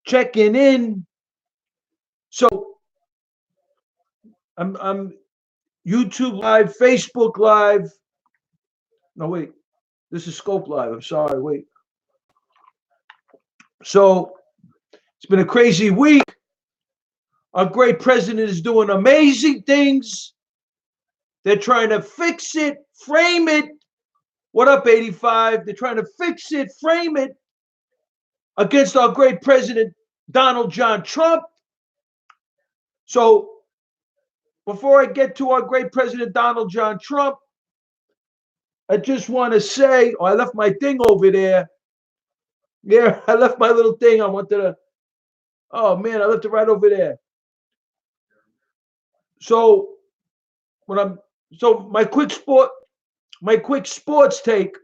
checking in. So I'm YouTube Live, Facebook Live. No, wait. This is Scope Live. I'm sorry. Wait. So it's been a crazy week. Our great president is doing amazing things. They're trying to fix it, frame it. What up, 85? They're trying to fix it, frame it against our great president, Donald John Trump. So before I get to our great president, Donald John Trump, I just want to say, I left my thing over there. Yeah, I left my little thing. I wanted to, oh man, I left it right over there. So my quick sports take.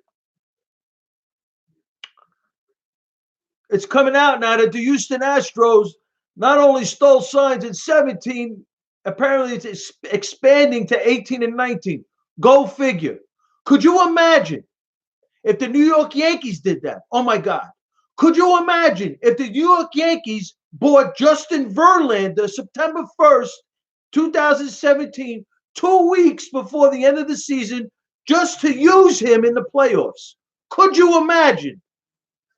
It's coming out now that the Houston Astros not only stole signs in 17, apparently it's expanding to 18 and 19. Go figure. Could you imagine if the New York Yankees did that? Oh my God. Could you imagine if the New York Yankees bought Justin Verlander September 1st, 2017, 2 weeks before the end of the season, just to use him in the playoffs? Could you imagine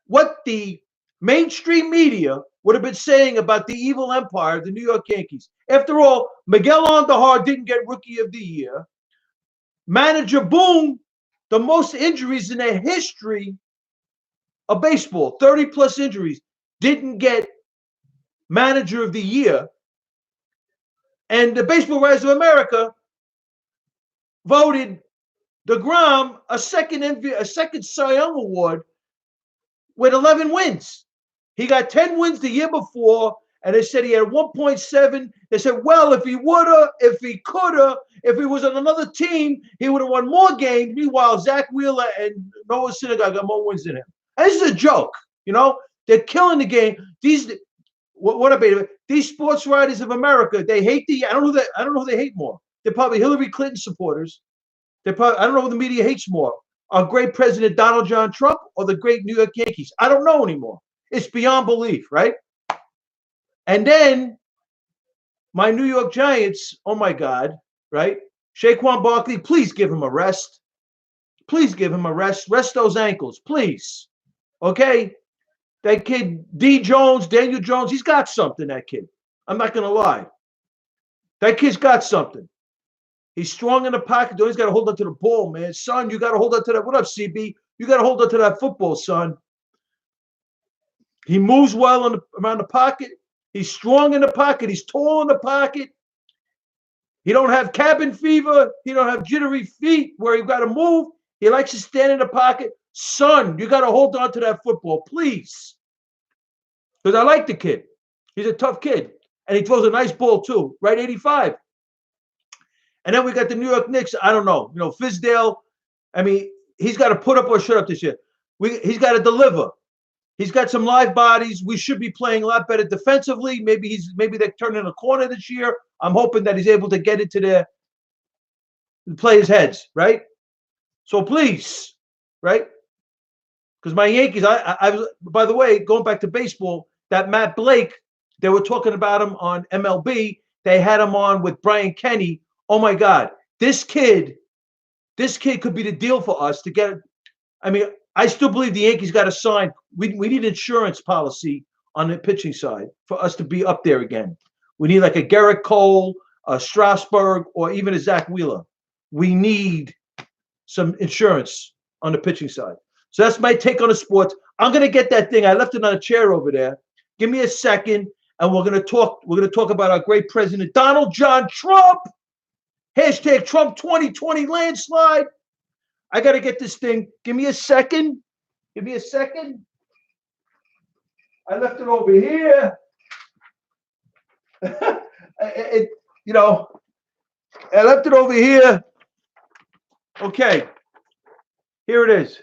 what the mainstream media would have been saying about the evil empire of the New York Yankees? After all, Miguel Andujar didn't get Rookie of the Year. Manager Boone, the most injuries in the history of baseball, 30-plus injuries, didn't get Manager of the Year. And the Baseball Writers of America voted DeGrom a second Cy Young Award with 11 wins. He got 10 wins the year before, and they said he had 1.7. They said, well, if he woulda, if he coulda, if he was on another team, he would have won more games. Meanwhile, Zach Wheeler and Noah Syndergaard got more wins than him. And this is a joke, you know. They're killing the game. These sports writers of America, they hate I don't know who they hate more. They're probably Hillary Clinton supporters. I don't know who the media hates more. Our great president, Donald John Trump, or the great New York Yankees. I don't know anymore. It's beyond belief, right? And then my New York Giants, oh my God, right? Saquon Barkley, please give him a rest. Please give him a rest. Rest those ankles, please. Okay? That kid, Daniel Jones, he's got something, that kid. I'm not going to lie. That kid's got something. He's strong in the pocket, though. He's got to hold on to the ball, man. Son, you got to hold on to that. What up, CB? You got to hold on to that football, son. He moves well around the pocket. He's strong in the pocket. He's tall in the pocket. He don't have cabin fever. He don't have jittery feet where you got to move. He likes to stand in the pocket. Son, you got to hold on to that football, please. Because I like the kid. He's a tough kid. And he throws a nice ball, too. Right, 85? And then we got the New York Knicks. I don't know. You know, Fizdale, I mean, he's got to put up or shut up this year. He's got to deliver. He's got some live bodies. We should be playing a lot better defensively. Maybe they're turning a corner this year. I'm hoping that he's able to get into the players' heads, right? So please, right? Because my Yankees, I by the way, going back to baseball, that Matt Blake, they were talking about him on MLB. They had him on with Brian Kenny. Oh my God, this kid could be the deal for us to get. I mean, I still believe the Yankees got to sign. We need insurance policy on the pitching side for us to be up there again. We need like a Garrett Cole, a Strasburg, or even a Zach Wheeler. We need some insurance on the pitching side. So that's my take on the sports. I'm gonna get that thing. I left it on a chair over there. Give me a second, and we're gonna talk. We're gonna talk about our great president, Donald John Trump. Hashtag Trump 2020 landslide. I got to get this thing. Give me a second. Give me a second. I left it over here. I left it over here. Okay. Here it is.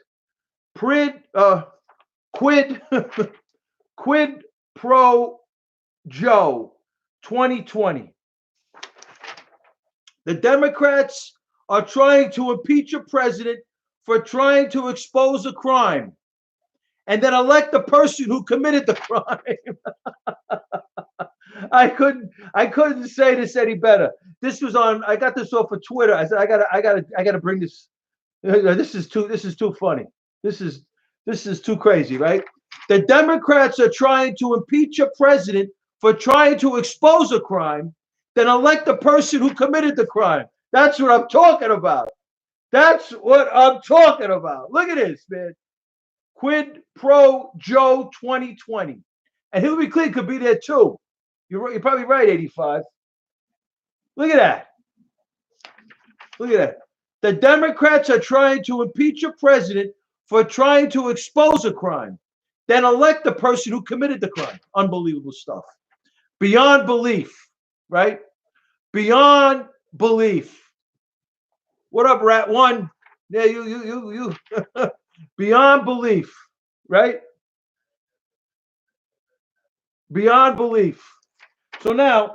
Quid pro Joe 2020. The Democrats are trying to impeach a president for trying to expose a crime and then elect the person who committed the crime. I couldn't say this any better. This was on. I got this off of Twitter. I said I gotta bring this. This is too funny. This is too crazy, right? The Democrats are trying to impeach a president for trying to expose a crime, then elect the person who committed the crime. That's what I'm talking about. That's what I'm talking about. Look at this, man. Quid pro Joe 2020. And Hillary Clinton could be there too. You're probably right, 85. Look at that. Look at that. The Democrats are trying to impeach a president for trying to expose a crime, then elect the person who committed the crime. Unbelievable stuff. Beyond belief, right? Beyond belief. What up, Rat One? Yeah, you. Beyond belief, right? Beyond belief. So now,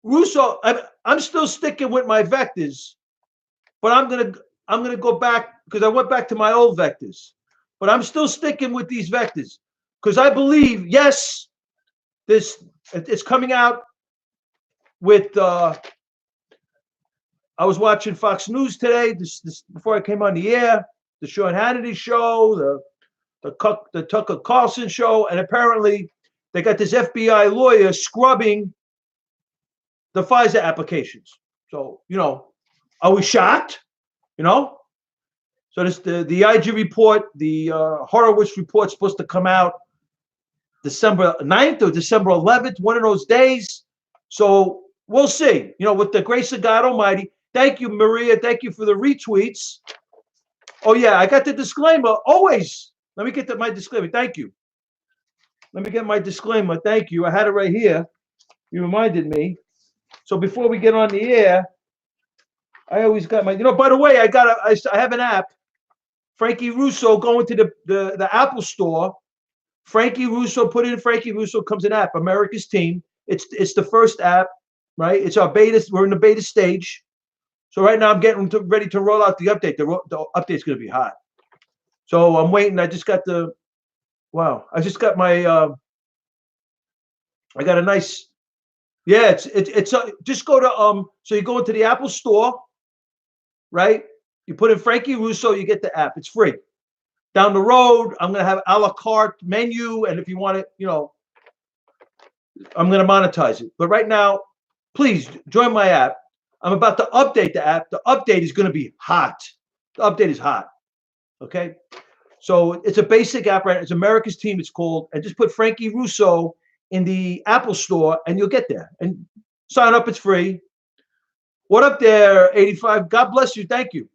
Russo, I'm still sticking with my vectors, but I'm gonna go back because I went back to my old vectors. But I'm still sticking with these vectors because I believe, yes, it's coming out with. I was watching Fox News today. This before I came on the air, the Sean Hannity show, the Tucker Carlson show, and apparently they got this FBI lawyer scrubbing the FISA applications. So, are we shocked? So this the IG report, the Horowitz report, supposed to come out December 9th or December 11th, one of those days. So we'll see. With the grace of God Almighty. Thank you, Maria. Thank you for the retweets. Oh yeah, I got the disclaimer. Always. Let me get to my disclaimer. Thank you. Let me get my disclaimer. Thank you. I had it right here. You reminded me. So before we get on the air, I always got my. By the way, I have an app. Frankie Russo, going to the Apple store. Frankie Russo, put in Frankie Russo, comes an app. America's Team. It's the first app, right? It's our beta. We're in the beta stage. So right now I'm getting ready to roll out the update. The update's going to be hot. So I'm waiting. I just got my. I got a nice. Yeah, it's just go to So you go into the Apple store, right? You put in Frankie Russo, you get the app. It's free. Down the road, I'm gonna have a la carte menu, and if you want it, I'm gonna monetize it. But right now, please join my app. I'm about to update the app. The update is going to be hot. The update is hot. Okay. So it's a basic app, right? It's America's Team, it's called. And just put Frankie Russo in the Apple store and you'll get there. And sign up. It's free. What up there, 85? God bless you. Thank you.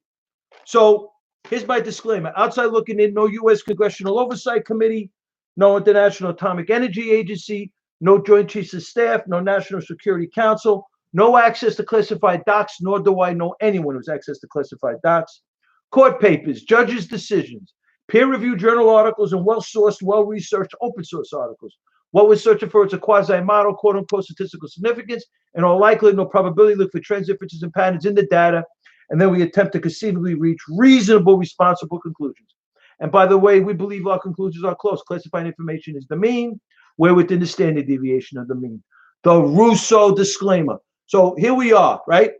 So here's my disclaimer. Outside looking in, no U.S. Congressional Oversight Committee, no International Atomic Energy Agency, no Joint Chiefs of Staff, no National Security Council, no access to classified docs, nor do I know anyone who's access to classified docs. Court papers, judges' decisions, peer-reviewed journal articles, and well-sourced, well-researched open-source articles. What we're searching for is a quasi-model, quote-unquote, statistical significance, and all likelihood, no probability, look for trends, differences, and patterns in the data, and then we attempt to conceivably reach reasonable, responsible conclusions. And by the way, we believe our conclusions are close. Classified information is the mean. We're within the standard deviation of the mean. The Russo disclaimer. So here we are, right?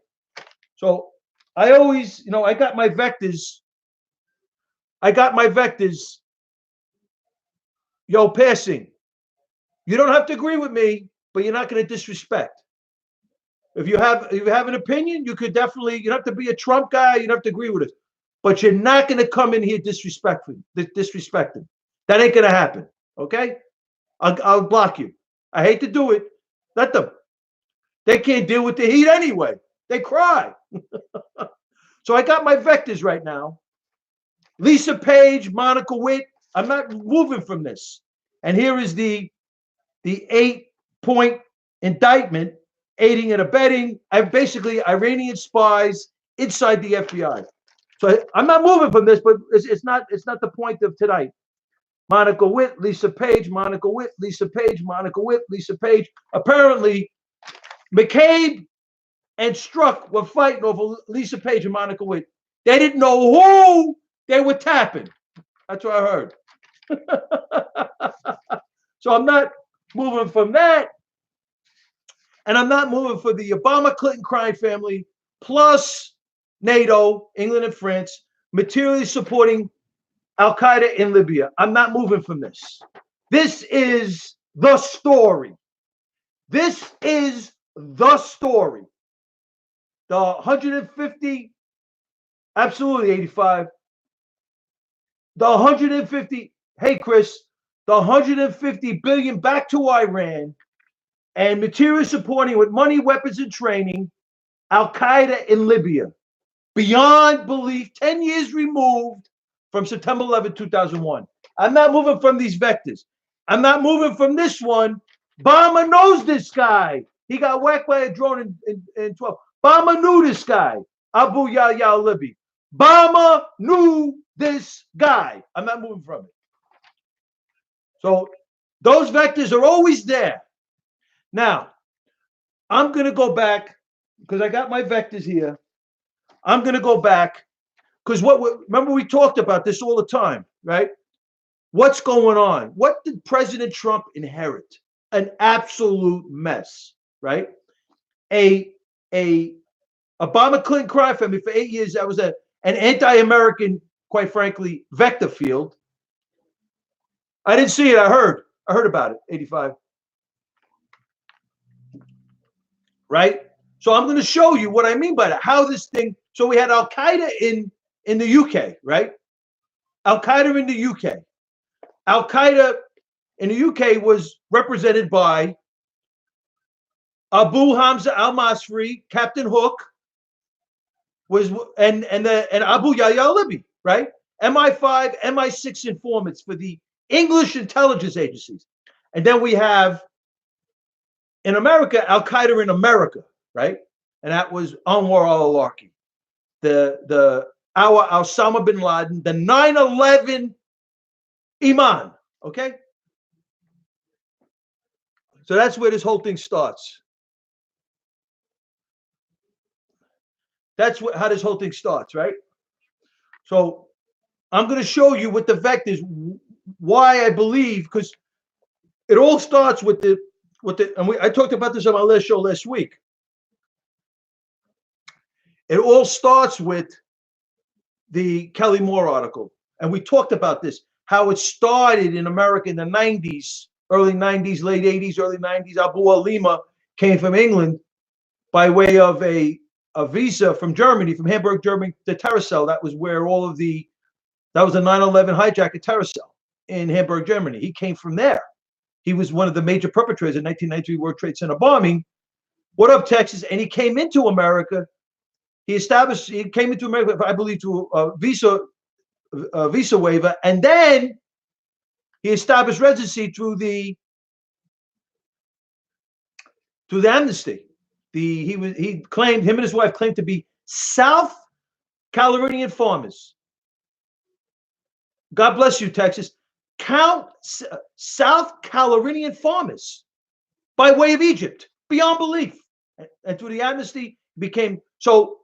So I always, I got my vectors. Passing. You don't have to agree with me, but you're not going to disrespect. If you have an opinion, you don't have to be a Trump guy. You don't have to agree with it, but you're not going to come in here disrespecting. That ain't going to happen. Okay? I'll block you. I hate to do it. Let them. They can't deal with the heat anyway. They cry. So I got my vectors right now. Lisa Page, Monica Witt. I'm not moving from this. And here is the 8-point indictment, aiding and abetting. Basically Iranian spies inside the FBI. So I'm not moving from this, but it's not the point of tonight. Monica Witt, Lisa Page, Monica Witt, Lisa Page, Monica Witt, Lisa Page. Apparently, McCabe and Strzok were fighting over Lisa Page and Monica Witt. They didn't know who they were tapping. That's what I heard. So I'm not moving from that. And I'm not moving for the Obama Clinton crime family plus NATO, England and France, materially supporting Al Qaeda in Libya. I'm not moving from this. This is the story. This is the story. The 150, absolutely 85. The 150, hey Chris, the 150 billion back to Iran and material supporting with money, weapons, and training Al Qaeda in Libya. Beyond belief, 10 years removed from September 11, 2001. I'm not moving from these vectors. I'm not moving from this one. Obama knows this guy. He got whacked by a drone in 12. Obama knew this guy, Abu Yahya al-Libi. Obama knew this guy. I'm not moving from it. So those vectors are always there. Now, I'm going to go back because I got my vectors here. I'm going to go back because remember we talked about this all the time, right? What's going on? What did President Trump inherit? An absolute mess, right? A Obama Clinton crime family for 8 years. That was an anti-American, quite frankly, vector field. I didn't see it. I heard about it. 85, right? So I'm going to show you what I mean by that. How this thing. So we had Al Qaeda in the UK, right? Al Qaeda in the UK. Al Qaeda in the UK was represented by Abu Hamza al-Masri, Captain Hook, and Abu Yahya al-Libi, right? MI5, MI6 informants for the English intelligence agencies. And then we have in America, Al Qaeda in America, right? And that was Anwar al-Awlaki, our Osama bin Laden, the 9/11 Imam, okay? So that's where this whole thing starts. That's how this whole thing starts, right? So I'm going to show you with the vectors why I believe, because it all starts with I talked about this on my last show last week. It all starts with the Kelly Moore article. And we talked about this, how it started in America in the 90s, early 90s, late 80s, early 90s. Abu Alima came from England by way of a visa from Germany, from Hamburg, Germany to Terracell. That was where that was a 9/11 hijack at Terracell in Hamburg, Germany. He came from there. He was one of the major perpetrators in 1993 World Trade Center bombing. What up, Texas? And he came into America. He came into America, I believe, to a visa waiver, and then he established residency through the amnesty. Him and his wife claimed to be South Carolinian farmers. God bless you, Texas. South Carolinian farmers by way of Egypt, beyond belief. And through the amnesty became so.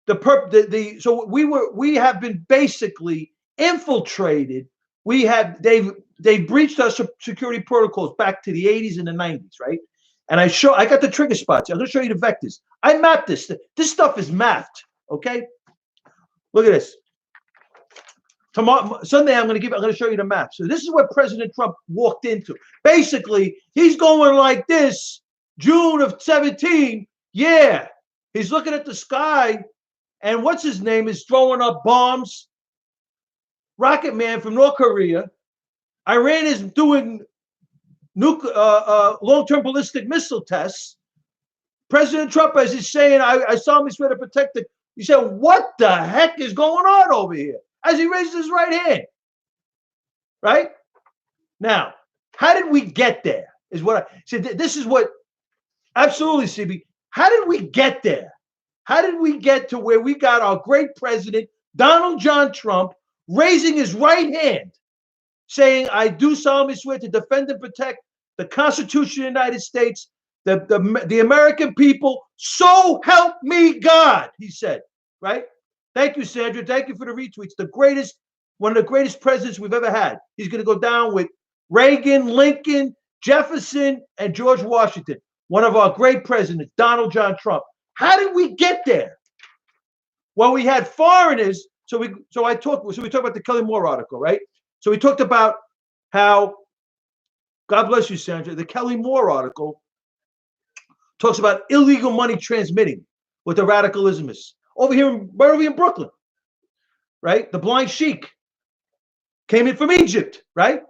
So we have been basically infiltrated. They've breached our security protocols back to the 80s and the 90s, right? And I got the trigger spots. I'm going to show you the vectors. I mapped this. This stuff is mapped. Okay, look at this. Tomorrow, Sunday, I'm going to show you the map. So this is what President Trump walked into. Basically, he's going like this. June of 17. Yeah, he's looking at the sky. And what's his name is throwing up bombs. Rocket Man from North Korea. Iran is doing long-term ballistic missile tests. President Trump, as he's saying, I saw him swear to protect it. He said, what the heck is going on over here? As he raises his right hand. Right? Now, how did we get there? Is what I said. This is what, absolutely, CB. How did we get there? How did we get to where we got our great president, Donald John Trump, raising his right hand, saying, I do solemnly swear to defend and protect the Constitution of the United States, the American people, so help me God, he said, right? Thank you, Sandra. Thank you for the retweets. One of the greatest presidents we've ever had. He's going to go down with Reagan, Lincoln, Jefferson and George Washington, one of our great presidents, Donald John Trump. How did we get there? Well, we had foreigners. So we talked about the Kelly Moore article, right? So we talked about how, God bless you, Sandra, the Kelly Moore article talks about illegal money transmitting with the radical Islamists right over in Brooklyn, right? The blind sheik came in from Egypt, right?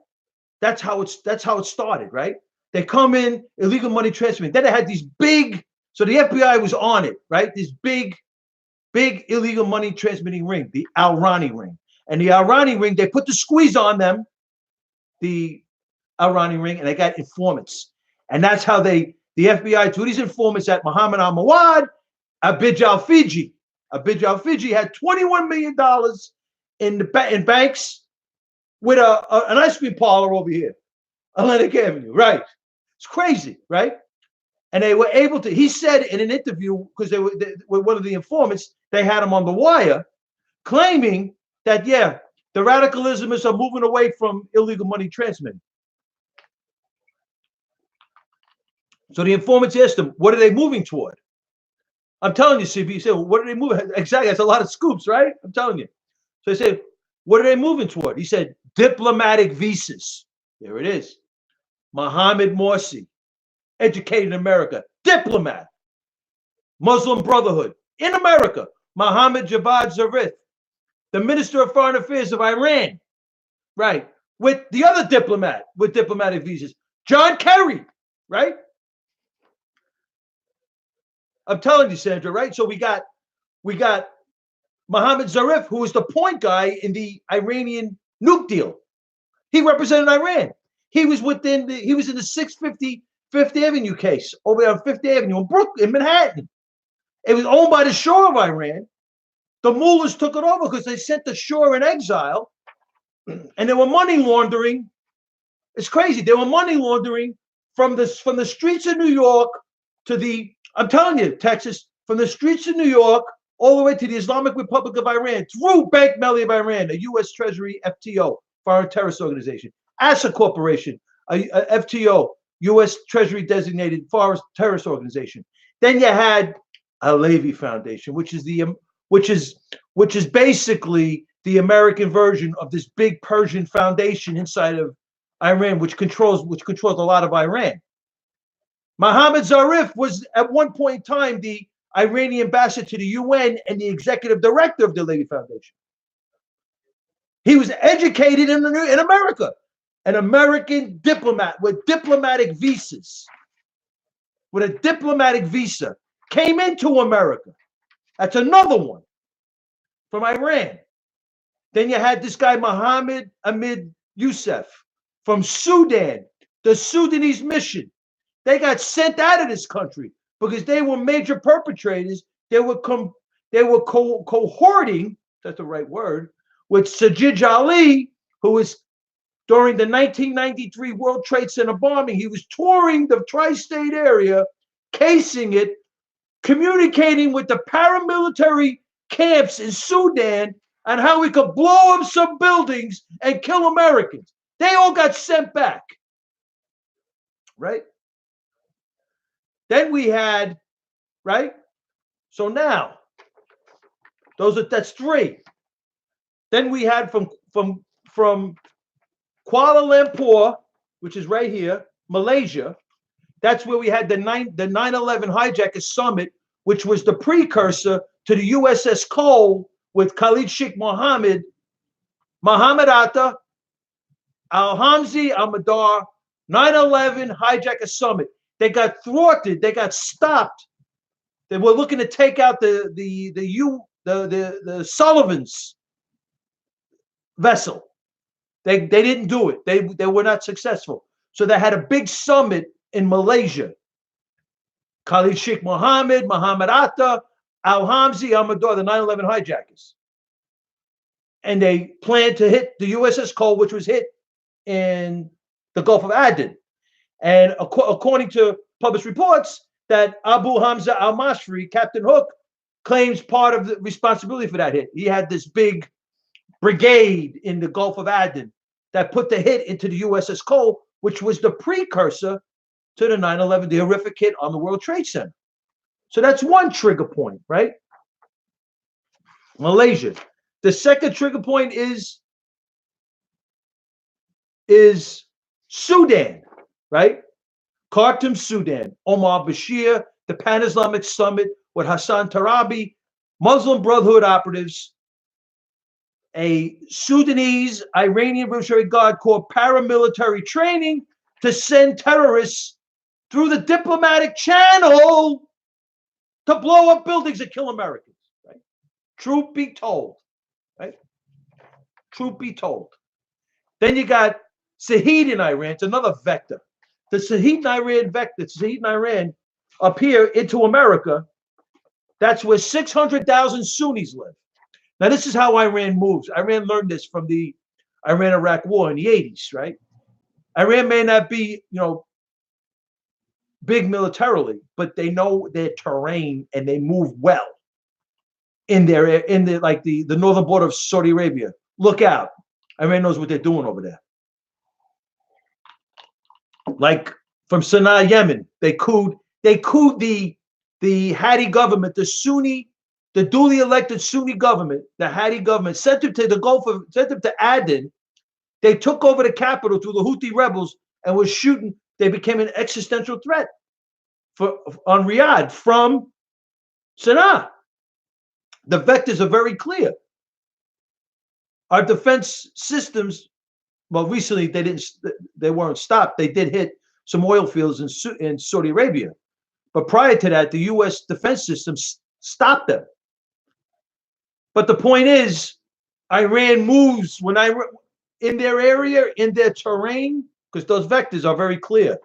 That's how it started, right? They come in, illegal money transmitting. Then they had these big, so the FBI was on it, right? This big illegal money transmitting ring, the Al-Rani ring. And the Al-Rani ring, they put the squeeze on them, the Al-Rani ring, and they got informants. And that's how the FBI, through these informants at Muhammad al-Mawad, Abidj al-Fiji. Abidj al-Fiji had $21 million in banks with an ice cream parlor over here, Atlantic Avenue, right? It's crazy, right? And they were able to, he said in an interview, because they were one of the informants, they had him on the wire, claiming that, yeah, the radical Islamists are moving away from illegal money transmitting. So the informants asked him, what are they moving toward? I'm telling you, CB, you say, well, what are they moving? Exactly, that's a lot of scoops, right? I'm telling you. So they said, what are they moving toward? He said, diplomatic visas. There it is. Mohammed Morsi, educated in America, diplomat. Muslim Brotherhood in America. Mohammed Javad Zarif, the Minister of Foreign Affairs of Iran, right? With the other diplomat with diplomatic visas, John Kerry, right? I'm telling you, Sandra, right? So we got Mohammed Zarif, who was the point guy in the Iranian nuke deal. He represented Iran. He was in the 650 Fifth Avenue case over there on Fifth Avenue in Brooklyn, in Manhattan. It was owned by the Shah of Iran. The mullahs took it over because they sent the Shah in exile, and they were money laundering. It's crazy. They were money laundering from the streets of New York to I'm telling you, Texas, from the streets of New York all the way to the Islamic Republic of Iran, through Bank Melli of Iran, a U.S. Treasury FTO, Foreign Terrorist Organization, ASA Corporation, a FTO, U.S. Treasury designated foreign terrorist organization. Then you had a Levy Foundation, which is basically the American version of this big Persian foundation inside of Iran, which controls a lot of Iran. Mohammed Zarif was at one point in time the Iranian ambassador to the UN and the executive director of the Levy Foundation. He was educated in America, an American diplomat with diplomatic visas, with a diplomatic visa, came into America. That's another one from Iran. Then you had this guy, Mohammed Ahmed Youssef from Sudan, the Sudanese mission. They got sent out of this country because they were major perpetrators. They were cohorting, that's the right word, with Sajid Ali, who was during the 1993 World Trade Center bombing. He was touring the tri-state area, casing it, communicating with the paramilitary camps in Sudan on how we could blow up some buildings and kill Americans. They all got sent back, right? Then we had, right? So now, that's three. Then we had from Kuala Lumpur, which is right here, Malaysia. That's where we had the 9/11 hijackers summit, which was the precursor to the USS Cole with Khalid Sheikh Mohammed, Muhammad Atta, Al-Hamzi, Al-Madar, 9/11 hijacker summit. They got thwarted. They got stopped. They were looking to take out the Sullivan's vessel. They didn't do it. They were not successful. So they had a big summit in Malaysia. Khalid Sheikh Mohammed, Muhammad Atta, Al-Hamzi, Al-Madar, the 9/11 hijackers. And they planned to hit the USS Cole, which was hit in the Gulf of Aden. And according to published reports, that Abu Hamza al-Masri, Captain Hook, claims part of the responsibility for that hit. He had this big brigade in the Gulf of Aden that put the hit into the USS Cole, which was the precursor to the 9/11, the horrific hit on the World Trade Center. So that's one trigger point, right? Malaysia. The second trigger point is Sudan, right? Khartoum, Sudan. Omar Bashir, the Pan-Islamic Summit with Hassan Tarabi, Muslim Brotherhood operatives, a Sudanese Iranian Revolutionary Guard Corps paramilitary training to send terrorists through the diplomatic channel to blow up buildings and kill Americans. Right? Truth be told, right? Truth be told. Then you got Sahid in Iran. It's another vector. The Sahid in Iran vector, Sahid in Iran, up here into America. That's where 600,000 Sunnis live. Now, this is how Iran moves. Iran learned this from the Iran-Iraq War in the 80s, right? Iran may not be, big militarily, but they know their terrain and they move well in the northern border of Saudi Arabia. Look out. Iran knows what they're doing over there. Like from Sana'a, Yemen, they cooed the Hadi government, the duly elected Sunni government, the Hadi government, sent them to the Gulf of, sent them to Aden. They took over the capital through the Houthi rebels and was shooting. They became an existential threat on Riyadh from Sana'a. The vectors are very clear. Our defense systems, well, recently they weren't stopped. They did hit some oil fields in Saudi Arabia. But prior to that, the U.S. defense systems stopped them. But the point is, Iran moves in their area, in their terrain, because those vectors are very clear.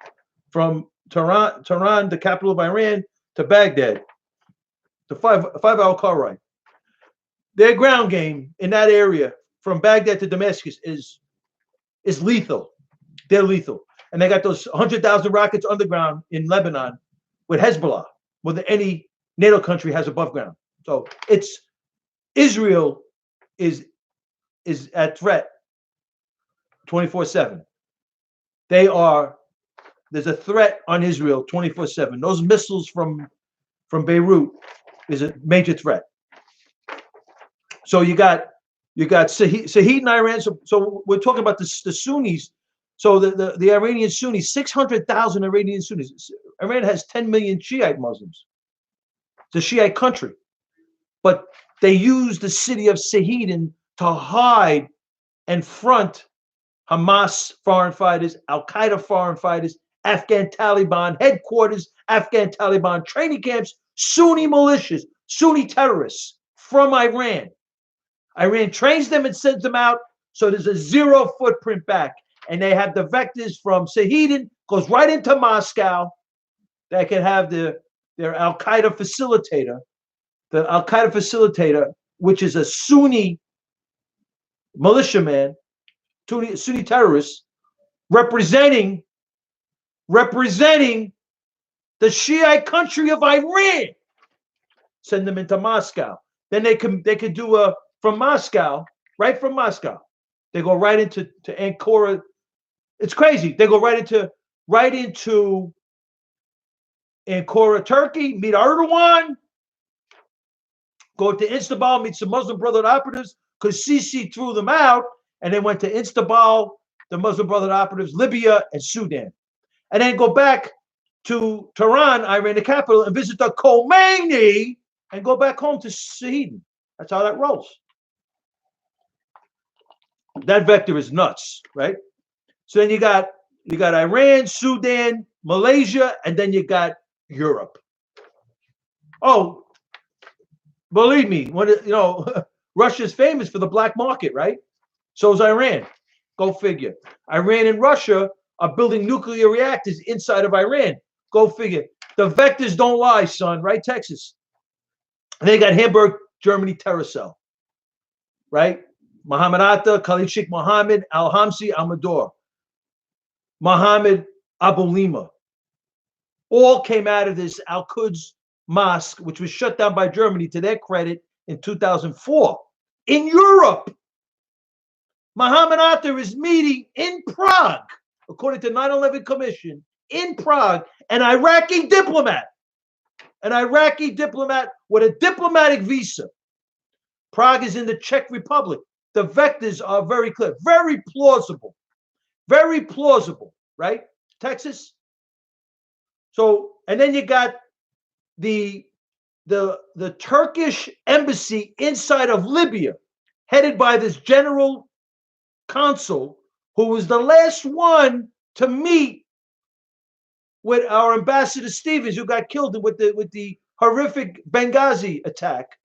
From Tehran, the capital of Iran, to Baghdad, the five-hour car ride. Their ground game in that area, from Baghdad to Damascus, is lethal. They're lethal. And they got those 100,000 rockets underground in Lebanon with Hezbollah, more than any NATO country has above ground. So Israel is at threat 24/7. There's a threat on Israel 24/7. Those missiles from Beirut is a major threat. So you got Sahid in Iran. So we're talking about the Sunnis. So the Iranian Sunnis, 600,000 Iranian Sunnis. Iran has 10 million Shiite Muslims. It's a Shiite country. But they use the city of Sahid to hide and front Hamas foreign fighters, Al-Qaeda foreign fighters, Afghan Taliban headquarters, Afghan Taliban training camps, Sunni militias, Sunni terrorists from Iran. Iran trains them and sends them out, so there's a zero footprint back. And they have the vectors from Sahid, goes right into Moscow. They can have their Al-Qaeda facilitator, which is a Sunni militiaman, Sunni terrorist, representing the Shiite country of Iran. Send them into Moscow. Then they could do from Moscow, right from Moscow. They go right into Ankara. It's crazy. They go right into Ankara, Turkey, meet Erdogan, go to Istanbul, meet some Muslim Brotherhood operatives, because Sisi threw them out, and they went to Istanbul, the Muslim Brotherhood operatives, Libya, and Sudan. And then go back to Tehran, Iran, the capital, and visit the Khomeini, and go back home to Sahid. That's how that rolls. That vector is nuts, right? So then you got Iran, Sudan, Malaysia, and then you got Europe. Oh, believe me, Russia's famous for the black market, right? So is Iran. Go figure. Iran and Russia are building nuclear reactors inside of Iran. Go figure. The vectors don't lie, son, right? Texas. And they got Hamburg, Germany terror cell, right? Mohammed Atta, Khalid Sheikh Mohammed, Al-Hamsi, Al-Mador, Mohammed Abu Lima, all came out of this Al-Quds mosque, which was shut down by Germany, to their credit, in 2004. In Europe, Mohammed Atta is meeting in Prague according to 9/11 Commission in Prague, an Iraqi diplomat with a diplomatic visa. Prague is in the Czech Republic. The vectors are very clear, very plausible, right? Texas. So, and then you got the Turkish embassy inside of Libya, headed by this general consul, who was the last one to meet with our ambassador Stevens, who got killed with the horrific Benghazi attack,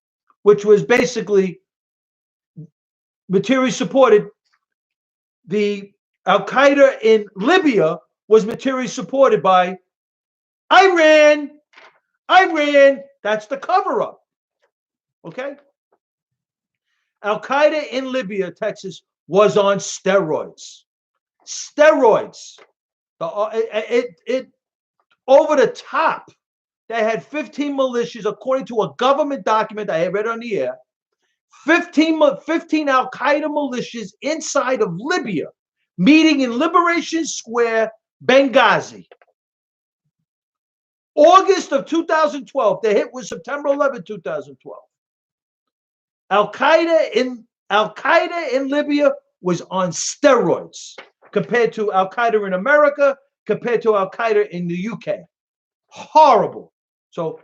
which was basically materially supported. The Al Qaeda in Libya was materially supported by Iran. That's the cover up. Okay. Al Qaeda in Libya, Texas, was on steroids. It over the top. They had 15 militias, according to a government document I read on the air. 15 Al Qaeda militias inside of Libya, meeting in Liberation Square, Benghazi. August of 2012. The hit was September 11, 2012. Al Qaeda in Libya was on steroids compared to Al Qaeda in America, compared to Al Qaeda in the UK. Horrible. So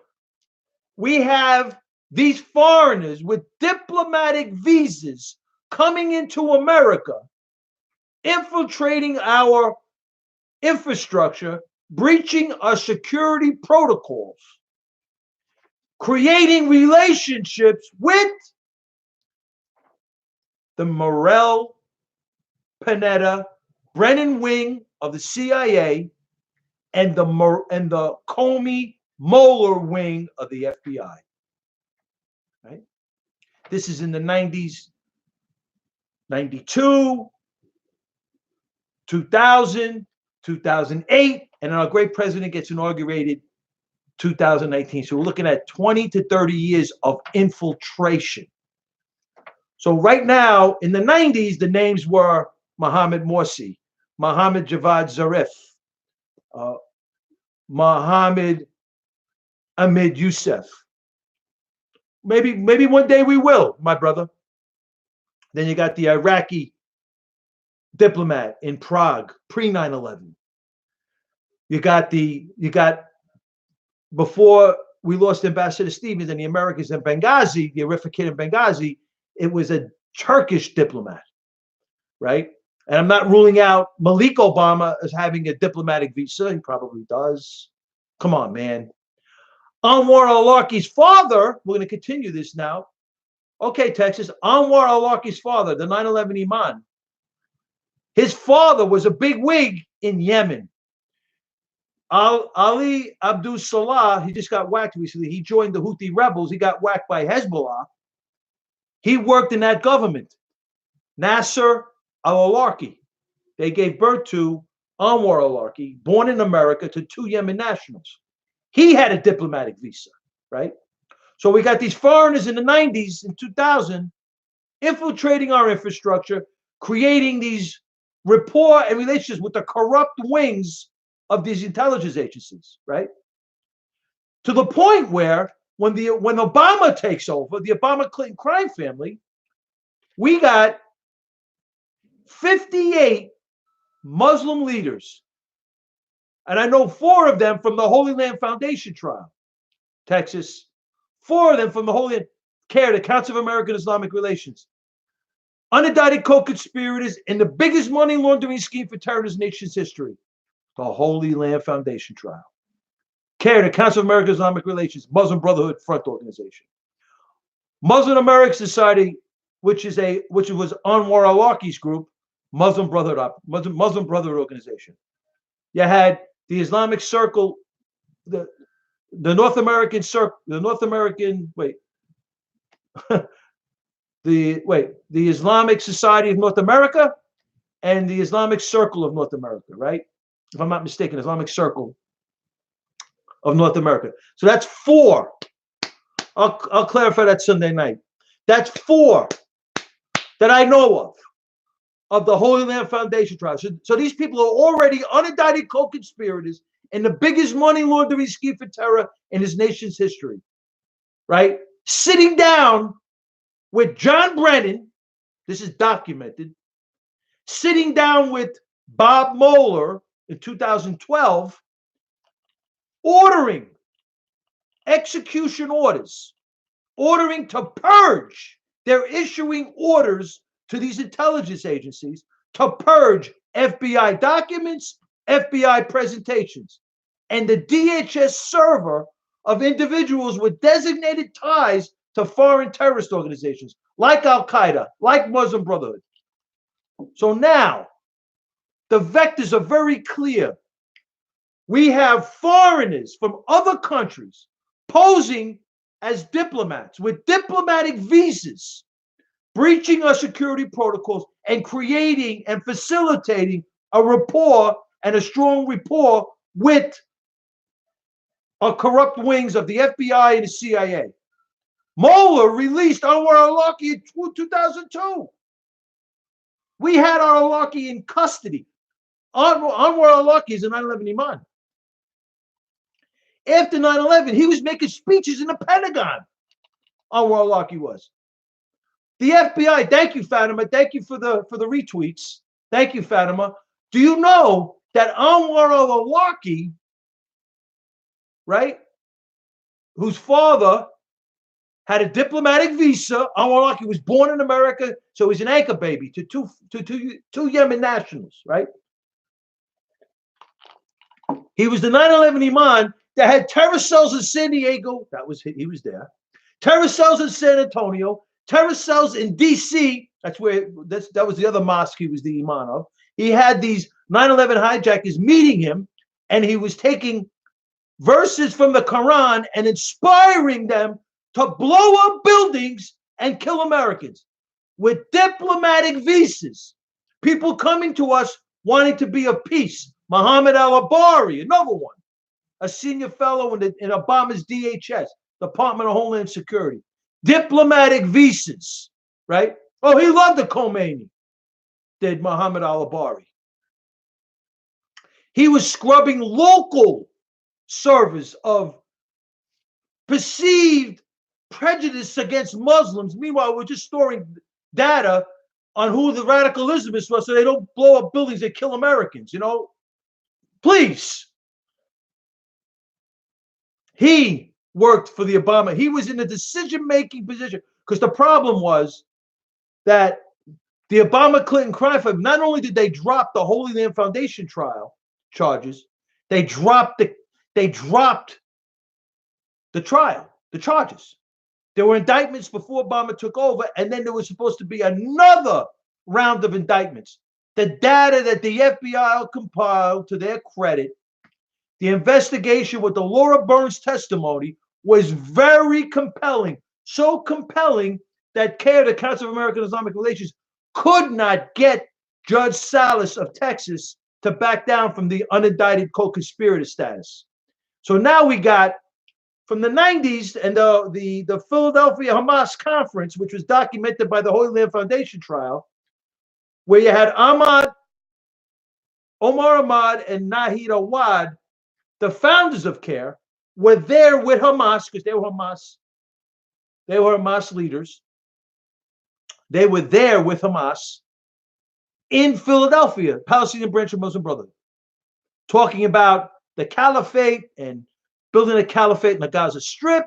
we have these foreigners with diplomatic visas coming into America, infiltrating our infrastructure, breaching our security protocols, creating relationships with the Morell, Panetta, Brennan wing of the CIA, and the Comey Mueller wing of the FBI. Right? This is in the 90s, 92, 2000, 2008, and our great president gets inaugurated 2019. So we're looking at 20 to 30 years of infiltration. So right now, in the 90s, the names were Mohammed Morsi, Mohammed Javad Zarif, Mohammed Ahmed Youssef. Maybe one day we will, my brother. Then you got the Iraqi diplomat in Prague, pre 9/11. You got before we lost Ambassador Stevens and the Americans in Benghazi, the horrific kid in Benghazi, it was a Turkish diplomat, right? And I'm not ruling out Malik Obama as having a diplomatic visa. He probably does. Come on, man. Anwar al-Awlaki's father, we're going to continue this now. Okay, Texas. Anwar al-Awlaki's father, the 9/11 Imam, his father was a big wig in Yemen. Ali Abdul Salah, he just got whacked recently. He joined the Houthi rebels. He got whacked by Hezbollah. He worked in that government. Nasser al-Awlaki. They gave birth to Anwar al-Awlaki, born in America, to 2 Yemen nationals. He had a diplomatic visa, right? So we got these foreigners in the 90s and 2000 infiltrating our infrastructure, creating these rapport and relations with the corrupt wings of these intelligence agencies, right? To the point where when Obama takes over, the Obama-Clinton crime family, we got 58 Muslim leaders. And I know 4 of them from the Holy Land Foundation trial, Texas. 4 of them from the Holy Land, CARE, the Council of American Islamic Relations. Unindicted co-conspirators in the biggest money laundering scheme for terrorist nation's history, the Holy Land Foundation trial. CARE, the Council of American Islamic Relations, Muslim Brotherhood Front Organization. Muslim American Society, which was Anwar al-Awlaki's group, Muslim Brotherhood Organization. You had the Islamic Circle, the North American Circle, the Islamic Society of North America and the Islamic Circle of North America, right? If I'm not mistaken, Islamic Circle of North America. So that's 4. I'll clarify that Sunday night. That's 4 that I know of. of the Holy Land Foundation trial. So these people are already unindicted co-conspirators in the biggest money laundering scheme for terror in his nation's history, right? Sitting down with John Brennan, this is documented, sitting down with Bob Mueller in 2012, ordering execution orders, ordering to purge. They're issuing orders to these intelligence agencies to purge FBI documents, FBI presentations, and the DHS server of individuals with designated ties to foreign terrorist organizations like Al-Qaeda, like Muslim Brotherhood. So now the vectors are very clear. We have foreigners from other countries posing as diplomats with diplomatic visas, breaching our security protocols and creating and facilitating a rapport and a strong rapport with our corrupt wings of the FBI and the CIA. Mueller released Anwar al-Awlaki in 2002. We had al-Awlaki in custody. Anwar al-Awlaki is a 9/11 imam. After 9/11, he was making speeches in the Pentagon. Anwar al-Awlaki was. The FBI, thank you, Fatima. Thank you for the retweets. Thank you, Fatima. Do you know that Anwar al-Awlaki, right, whose father had a diplomatic visa? Anwar al-Awlaki was born in America, so he's an anchor baby to two Yemen nationals, right? He was the 9/11 imam that had terror cells in San Diego. He was there. Terror cells in San Antonio. Terror cells in D.C. That was the other mosque he was the imam of. He had these 9/11 hijackers meeting him, and he was taking verses from the Quran and inspiring them to blow up buildings and kill Americans with diplomatic visas. People coming to us wanting to be of peace. Muhammad al-Abari, another one, a senior fellow in Obama's DHS, Department of Homeland Security. Diplomatic visas, right? Oh, he loved the Khomeini, did Muhammad al-Abari. He was scrubbing local servers of perceived prejudice against Muslims. Meanwhile, we're just storing data on who the radical Islamists were so they don't blow up buildings that kill Americans, Please. He worked for the Obama. He was in a decision-making position because the problem was that the Obama-Clinton crime family, not only did they drop the Holy Land Foundation trial charges, they dropped the charges. There were indictments before Obama took over, and then there was supposed to be another round of indictments. The data that the FBI compiled, to their credit, the investigation with the Laura Burns testimony was very compelling. So compelling that CAIR, the Council of American Islamic Relations, could not get Judge Salas of Texas to back down from the unindicted co-conspirator status. So now we got, from the 90s and the Philadelphia Hamas conference, which was documented by the Holy Land Foundation trial, where you had Omar Ahmad and Nahid Awad, the founders of CAIR, were there with Hamas because they were Hamas. They were Hamas leaders. They were there with Hamas in Philadelphia, Palestinian branch of Muslim Brotherhood, talking about the caliphate and building a caliphate in the Gaza Strip,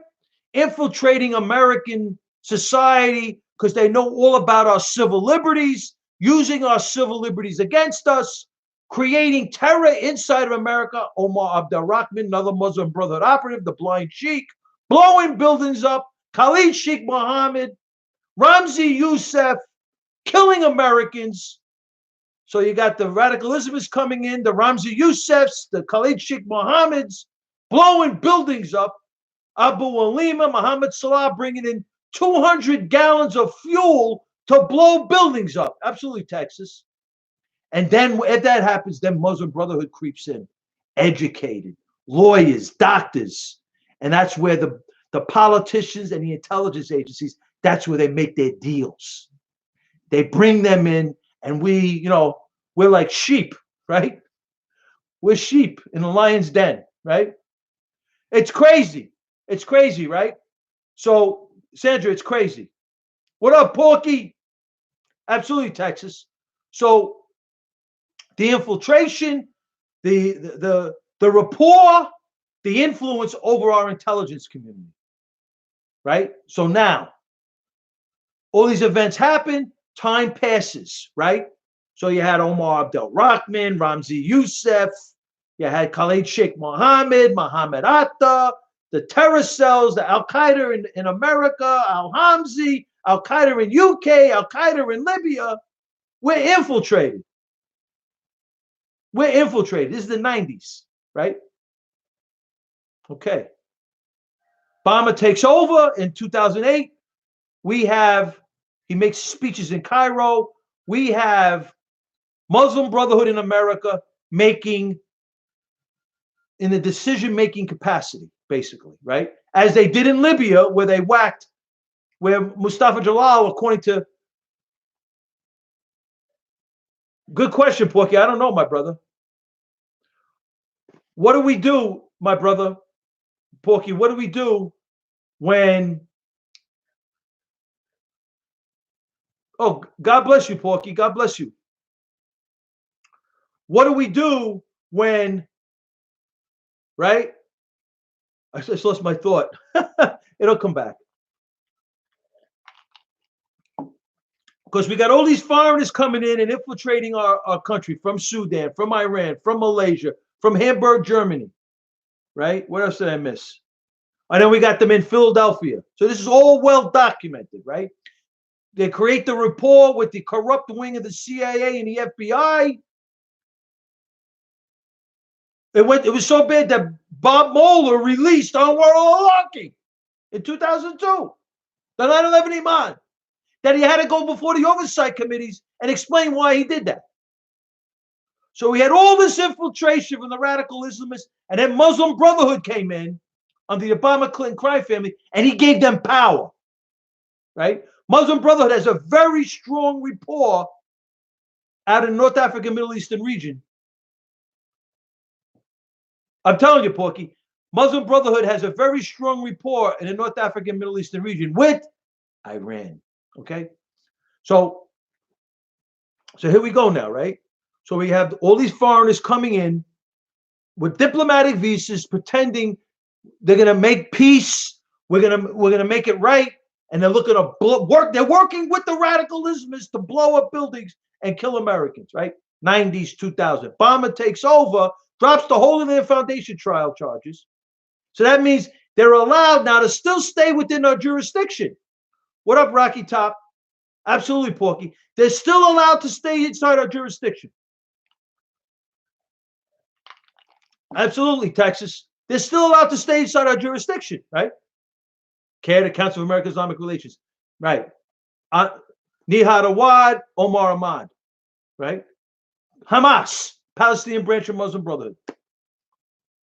infiltrating American society because they know all about our civil liberties, using our civil liberties against us, creating terror inside of America. Omar Abdul-Rahman, another Muslim Brotherhood operative, the blind sheikh, blowing buildings up. Khalid Sheikh Mohammed, Ramzi Youssef, killing Americans. So you got the radical Islamists coming in, the Ramzi Youssefs, the Khalid Sheikh Mohammeds, blowing buildings up. Abu Alima, Muhammad Salah bringing in 200 gallons of fuel to blow buildings up. Absolutely, Texas. And then if that happens, then Muslim Brotherhood creeps in. Educated, lawyers, doctors. And that's where the politicians and the intelligence agencies, that's where they make their deals. They bring them in And we're like sheep, right? We're sheep in the lion's den, right? It's crazy. It's crazy, right? So, Sandra, it's crazy. What up, Porky? Absolutely, Texas. So the infiltration, the rapport, the influence over our intelligence community, right? So now all these events happen, time passes, right? So you had Omar Abdel Rahman, Ramzi Youssef, you had Khalid Sheikh Mohammed, Mohammed Atta, the terror cells, the Al Qaeda in America, Al Hamzi, Al Qaeda in UK, Al Qaeda in Libya. We're infiltrated. We're infiltrated. This is the 90s, right? Okay. Obama takes over in 2008. He makes speeches in Cairo. We have Muslim Brotherhood in America making in the decision-making capacity, basically, right? As they did in Libya, where they whacked, where Mustafa Jalal, according to, good question, Porky. I don't know, my brother. What do we do, my brother, Porky? What do we do when? Oh, God bless you, Porky. God bless you. What do we do when? Right? I just lost my thought. It'll come back. Because we got all these foreigners coming in and infiltrating our country from Sudan, from Iran, from Malaysia, from Hamburg, Germany. Right? What else did I miss? And then we got them in Philadelphia. So this is all well documented, right? They create the rapport with the corrupt wing of the CIA and the FBI. It was so bad that Bob Mueller released on World Lucky in 2002, the 9/11 Iman, that he had to go before the oversight committees and explain why he did that. So we had all this infiltration from the radical Islamists, and then Muslim Brotherhood came in under the Obama Clinton crime family, and he gave them power, right? Muslim Brotherhood has a very strong rapport out in the North African, Middle Eastern region. I'm telling you, Porky, Muslim Brotherhood has a very strong rapport in the North African, Middle Eastern region with Iran. Okay, so here we go now, right? So we have all these foreigners coming in with diplomatic visas, pretending they're gonna make peace. We're gonna make it right, and they're looking to work. They're working with the radical Islamists to blow up buildings and kill Americans. Right? 90s, 2000. Obama takes over, drops the Holy Land Foundation trial charges. So that means they're allowed now to still stay within our jurisdiction. What up, Rocky Top? Absolutely, Porky. They're still allowed to stay inside our jurisdiction. Absolutely, Texas. They're still allowed to stay inside our jurisdiction, right? CARE, the Council of American Islamic Relations, right? Nihad Awad, Omar Ahmad, right? Hamas, Palestinian branch of Muslim Brotherhood,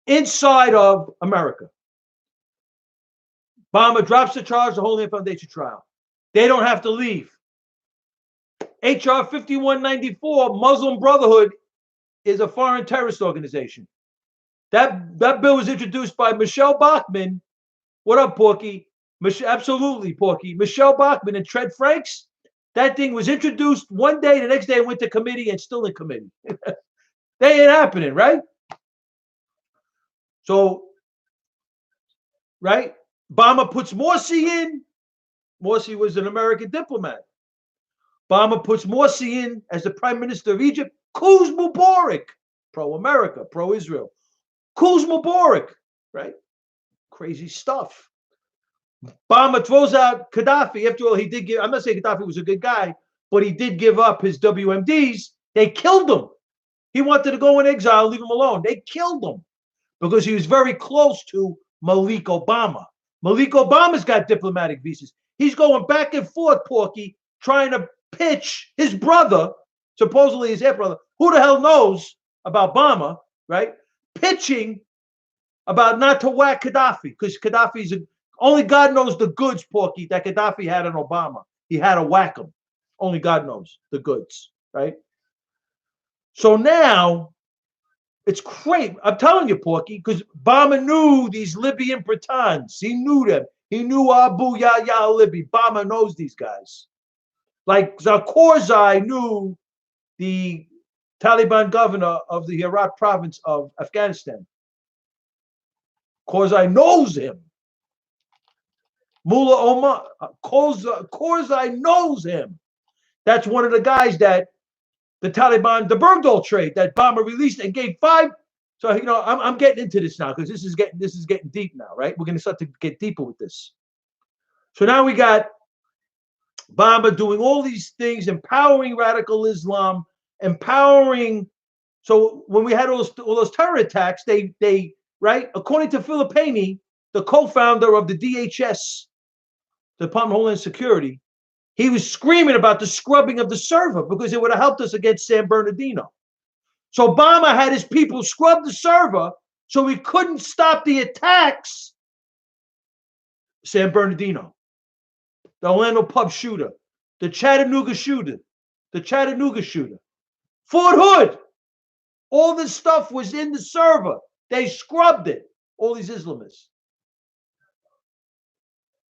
inside of America. Obama drops the charge, the Holy Land Foundation trial. They don't have to leave. HR 5194, Muslim Brotherhood is a foreign terrorist organization. That bill was introduced by Michelle Bachmann. What up, Porky? Absolutely, Porky. Michelle Bachmann and Tread Franks. That thing was introduced one day, the next day it went to committee and still in committee. That ain't happening, right? So, right? Obama puts Morsi in. Morsi was an American diplomat. Obama puts Morsi in as the prime minister of Egypt. Kuz Mubarak, pro-America, pro-Israel. Kuz Mubarak, right? Crazy stuff. Obama throws out Gaddafi. After all, he did give, I'm not saying Gaddafi was a good guy, but he did give up his WMDs. They killed him. He wanted to go in exile, leave him alone. They killed him because he was very close to Malik Obama. Malik Obama's got diplomatic visas. He's going back and forth, Porky, trying to pitch his brother, supposedly his half brother, who the hell knows about Obama, right? Pitching about not to whack Gaddafi, because Gaddafi's only God knows the goods, Porky, that Gaddafi had on Obama. He had to whack him. Only God knows the goods, right? So now it's crazy. I'm telling you, Porky, because Obama knew these Libyan Britons. He knew them. He knew Abu Yahya Libby. Obama knows these guys. Like Karzai knew the Taliban governor of the Herat province of Afghanistan. Karzai knows him. Mullah Omar, Karzai knows him. That's one of the guys that the Taliban, the Bergdahl trade that Obama released and gave 5. So I'm getting into this now because this is getting deep now, right? We're going to start to get deeper with this. So now we got Obama doing all these things, empowering radical Islam, empowering. So when we had all those terror attacks, they right, according to Filippini, the co-founder of the DHS, the Department of Homeland Security, he was screaming about the scrubbing of the server because it would have helped us against San Bernardino. So Obama had his people scrub the server so we couldn't stop the attacks. San Bernardino, the Orlando pub shooter, the Chattanooga shooter, Fort Hood. All this stuff was in the server. They scrubbed it, all these Islamists.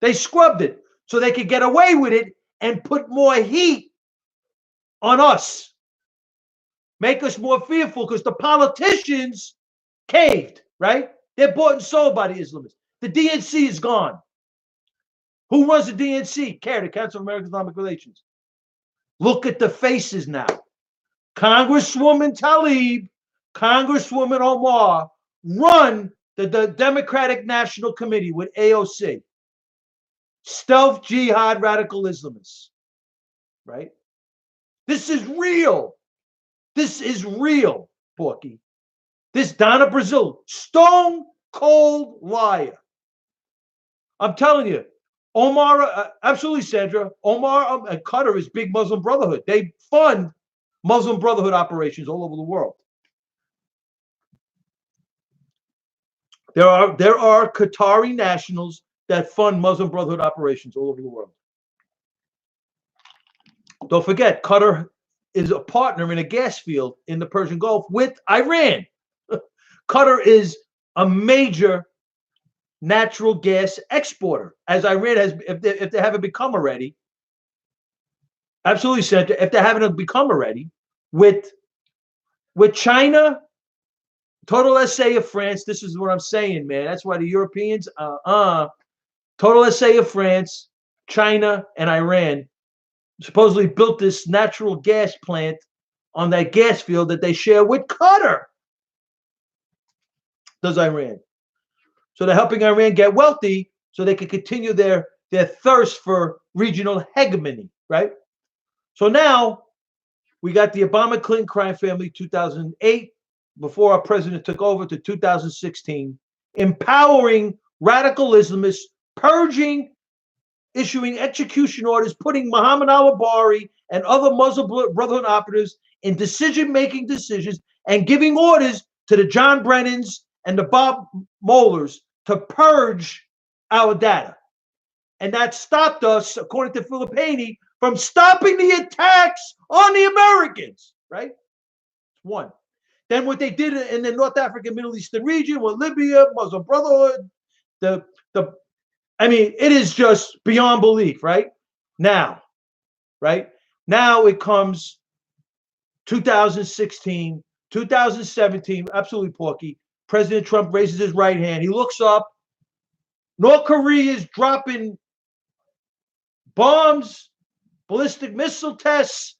They scrubbed it so they could get away with it and put more heat on us. Make us more fearful because the politicians caved, right? They're bought and sold by the Islamists. The DNC is gone. Who runs the DNC? CARE, the Council of American Islamic Relations. Look at the faces now. Congresswoman Tlaib, Congresswoman Omar run the Democratic National Committee with AOC. Stealth jihad radical Islamists, right? This is real. This is real, Porky. This Donna Brazil, stone cold liar. I'm telling you, Omar, absolutely, Sandra. Omar and Qatar is big Muslim Brotherhood. They fund Muslim Brotherhood operations all over the world. There are Qatari nationals that fund Muslim Brotherhood operations all over the world. Don't forget, Qatar is a partner in a gas field in the Persian Gulf with Iran. Qatar is a major natural gas exporter, as Iran has, if they haven't become already. Absolutely, Senator. If they haven't become already, with China, total essay of France. This is what I'm saying, man. That's why the Europeans, total essay of France, China, and Iran supposedly built this natural gas plant on that gas field that they share with Qatar. Does Iran. So they're helping Iran get wealthy so they can continue their thirst for regional hegemony, right? So now we got the Obama-Clinton crime family, 2008, before our president took over, to 2016, empowering radical Islamists, purging, issuing execution orders, putting Muhammad al-Bari and other Muslim Brotherhood operatives in decision-making decisions and giving orders to the John Brennans and the Bob Muellers to purge our data. And that stopped us, according to Filippini, from stopping the attacks on the Americans, right? One. Then what they did in the North African Middle Eastern region with Libya, Muslim Brotherhood, I mean, it is just beyond belief, right? Now, right? Now it comes 2016, 2017, absolutely, Porky. President Trump raises his right hand. He looks up. North Korea is dropping bombs, ballistic missile tests.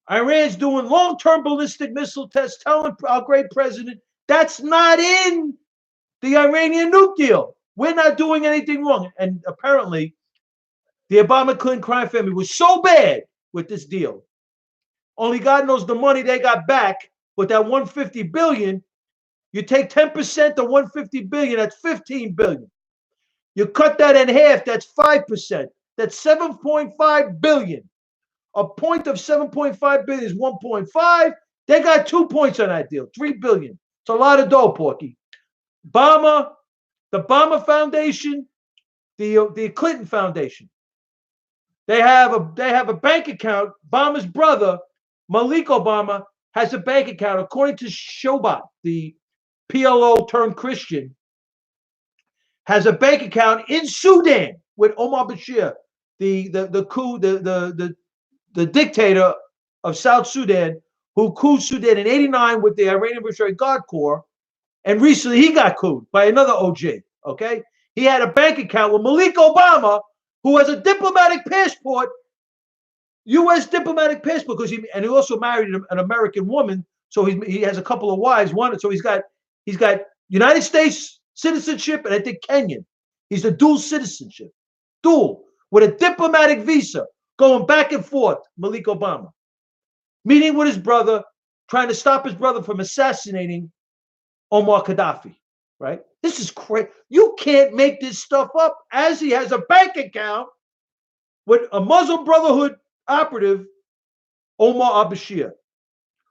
Iran's doing long-term ballistic missile tests, telling our great president that's not in the Iranian nuke deal. We're not doing anything wrong. And apparently, the Obama-Clinton crime family was so bad with this deal. Only God knows the money they got back with that $150 billion. You take 10% of $150 billion, that's $15 billion. You cut that in half, that's 5%. That's $7.5 billion. A point of $7.5 billion is 1.5. They got 2 points on that deal, $3 billion. It's a lot of dough, Porky. Obama, the Obama Foundation, the Clinton Foundation. They have a bank account. Obama's brother Malik Obama has a bank account, according to Shobat, the PLO turned Christian, has a bank account in Sudan with Omar Bashir, the dictator of South Sudan, who couped Sudan in '89 with the Iranian Revolutionary Guard Corps, and recently he got couped by another OJ. Okay, he had a bank account with Malik Obama, who has a diplomatic passport, U.S. diplomatic passport, because he also married an American woman, so he has a couple of wives. So he's got United States citizenship and I think Kenyan. He's a dual citizenship, dual with a diplomatic visa, going back and forth. Malik Obama meeting with his brother, trying to stop his brother from assassinating Omar Gaddafi. Right? This is crazy. You can't make this stuff up. As he has a bank account with a Muslim Brotherhood operative, Omar al-Bashir,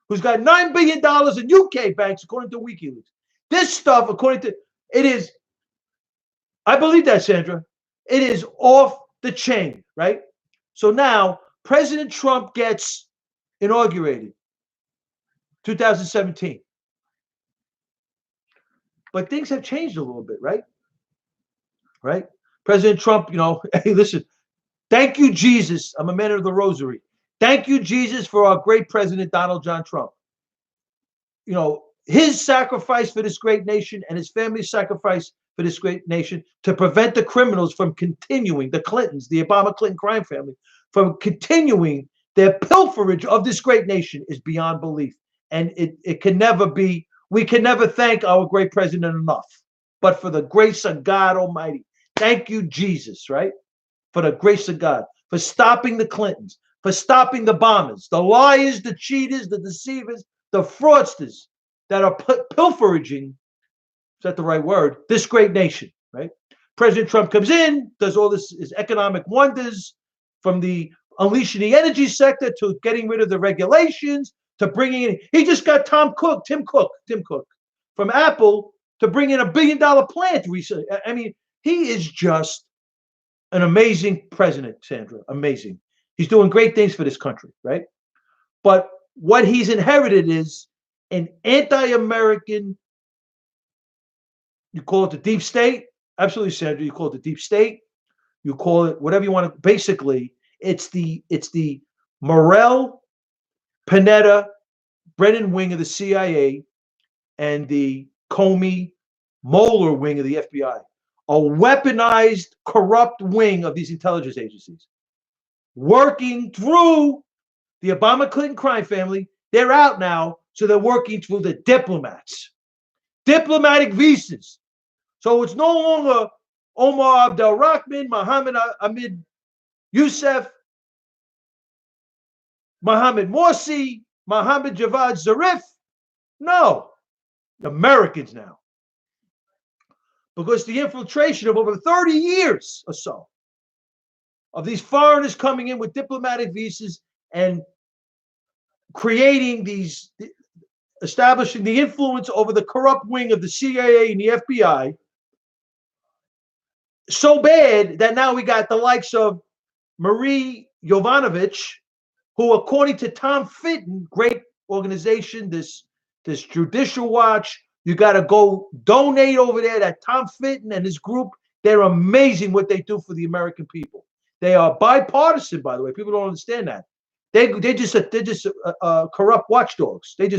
who's got $9 billion in UK banks, according to WikiLeaks. This stuff, according to it is, I believe that, Sandra, it is off the chain, right? So now President Trump gets inaugurated, 2017. But things have changed a little bit, right? Right? President Trump, hey, listen, thank you, Jesus. I'm a man of the rosary. Thank you, Jesus, for our great president, Donald John Trump. His sacrifice for this great nation and his family's sacrifice for this great nation to prevent the criminals from continuing, the Clintons, the Obama-Clinton crime family, from continuing their pilferage of this great nation is beyond belief. And it can never be, we can never thank our great president enough. But for the grace of God Almighty, thank you, Jesus, right? For the grace of God, for stopping the Clintons, for stopping the bombers, the liars, the cheaters, the deceivers, the fraudsters that are pilfering, is that the right word, this great nation, right? President Trump comes in, does all this his economic wonders, from the unleashing the energy sector to getting rid of the regulations to bringing in, he just got Tim Cook from Apple to bring in $1 billion plant recently. I mean, he is just an amazing president, Sandra, amazing. He's doing great things for this country, right? But what he's inherited is an anti-American, you call it the deep state, absolutely, Sandra, you call it the deep state, you call it whatever you want to, basically, it's the Morrell, Panetta, Brennan wing of the CIA and the Comey, Mueller wing of the FBI, a weaponized, corrupt wing of these intelligence agencies, working through the Obama-Clinton crime family. They're out now, so they're working through the diplomats, diplomatic visas. So it's no longer Omar Abdel Rahman, Mohammed Ahmed Youssef, Mohammed Morsi, Mohammed Javad Zarif. No, Americans now. Because the infiltration of over 30 years or so of these foreigners coming in with diplomatic visas and establishing the influence over the corrupt wing of the CIA and the FBI, so bad that now we got the likes of Marie Yovanovitch, who, according to Tom Fitton, great organization, this Judicial Watch, you got to go donate over there. That Tom Fitton and his group, they're amazing what they do for the American people. They are bipartisan, by the way. People don't understand that. They're just corrupt watchdogs. They're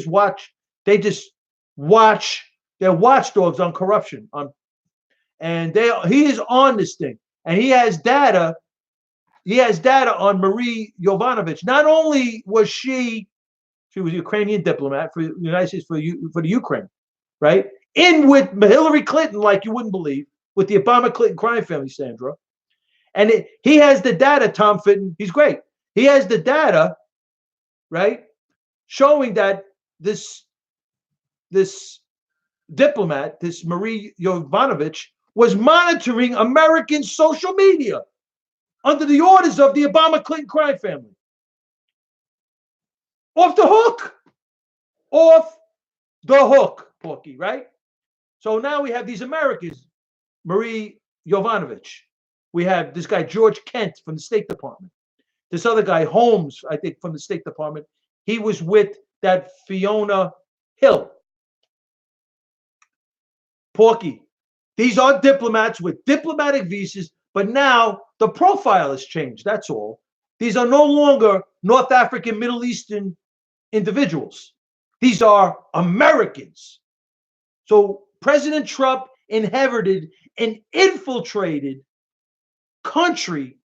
watchdogs on corruption. He is on this thing, and he has data. He has data on Marie Yovanovitch. Not only was she was a Ukrainian diplomat for the United States for the Ukraine, right? In with Hillary Clinton, like you wouldn't believe, with the Obama-Clinton crime family, Sandra. And he has the data, Tom Fitton. He's great. He has the data, right, showing that this diplomat, this Marie Yovanovitch, was monitoring American social media under the orders of the Obama-Clinton crime family. Off the hook. Off the hook, Porky, right? So now we have these Americans, Marie Yovanovitch. We have this guy, George Kent, from the State Department. This other guy, Holmes, I think, from the State Department. he was with that Fiona Hill. Porky, these are diplomats with diplomatic visas, but now the profile has changed. That's all. These are no longer North African, Middle Eastern individuals. These are Americans. So President Trump inherited an infiltrated country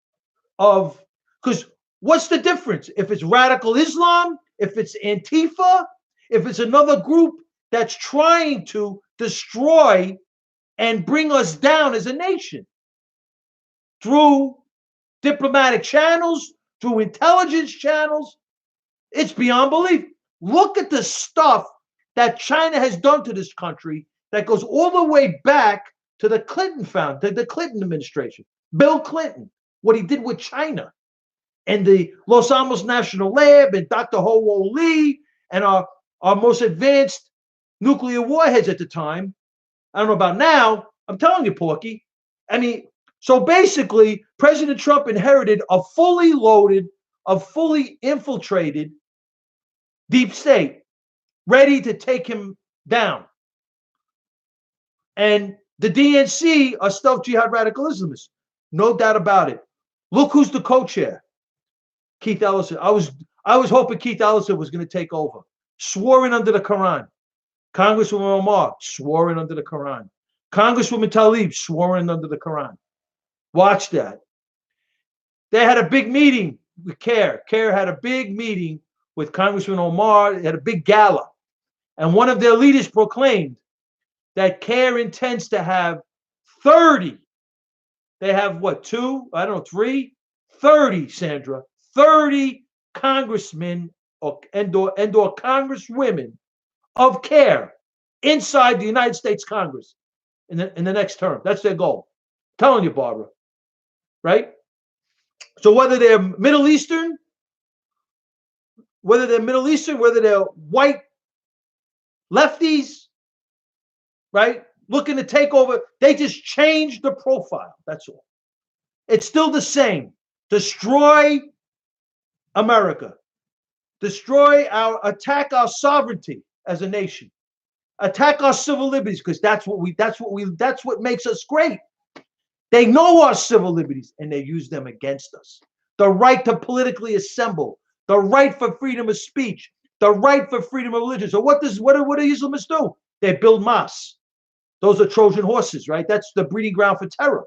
of, because what's the difference? If it's radical Islam, if it's Antifa, if it's another group that's trying to destroy and bring us down as a nation through diplomatic channels, through intelligence channels, it's beyond belief. Look at the stuff that China has done to this country that goes all the way back to the Clinton the Clinton administration, Bill Clinton, what he did with China and the Los Alamos National Lab and Dr. Ho Lee and our most advanced nuclear warheads at the time. I don't know about now. I'm telling you, Porky. I mean, so basically, President Trump inherited a fully loaded, a fully infiltrated deep state ready to take him down. And the DNC are stealth jihad radical Islamists. No doubt about it. Look who's the co-chair. Keith Ellison. I was hoping Keith Ellison was going to take over. Swore in under the Quran. Congresswoman Omar swore in under the Quran. Congresswoman Tlaib swore in under the Quran. Watch that. They had a big meeting with CARE. CARE had a big meeting with Congressman Omar. They had a big gala. And one of their leaders proclaimed that CARE intends to have 30. They have what, 2? I don't know, 3? 30, Sandra. 30 congressmen and/or congresswomen of CARE inside the United States Congress in the next term. That's their goal. I'm telling you, Barbara. Right? So whether they're Middle Eastern, whether they're white lefties, right, looking to take over, they just changed the profile. That's all. It's still the same. Destroy America. Attack our sovereignty as a nation. Attack our civil liberties, because that's what makes us great. They know our civil liberties and they use them against us. The right to politically assemble, the right for freedom of speech, the right for freedom of religion. So what do Islamists do? They build mosques. Those are Trojan horses, right? That's the breeding ground for terror,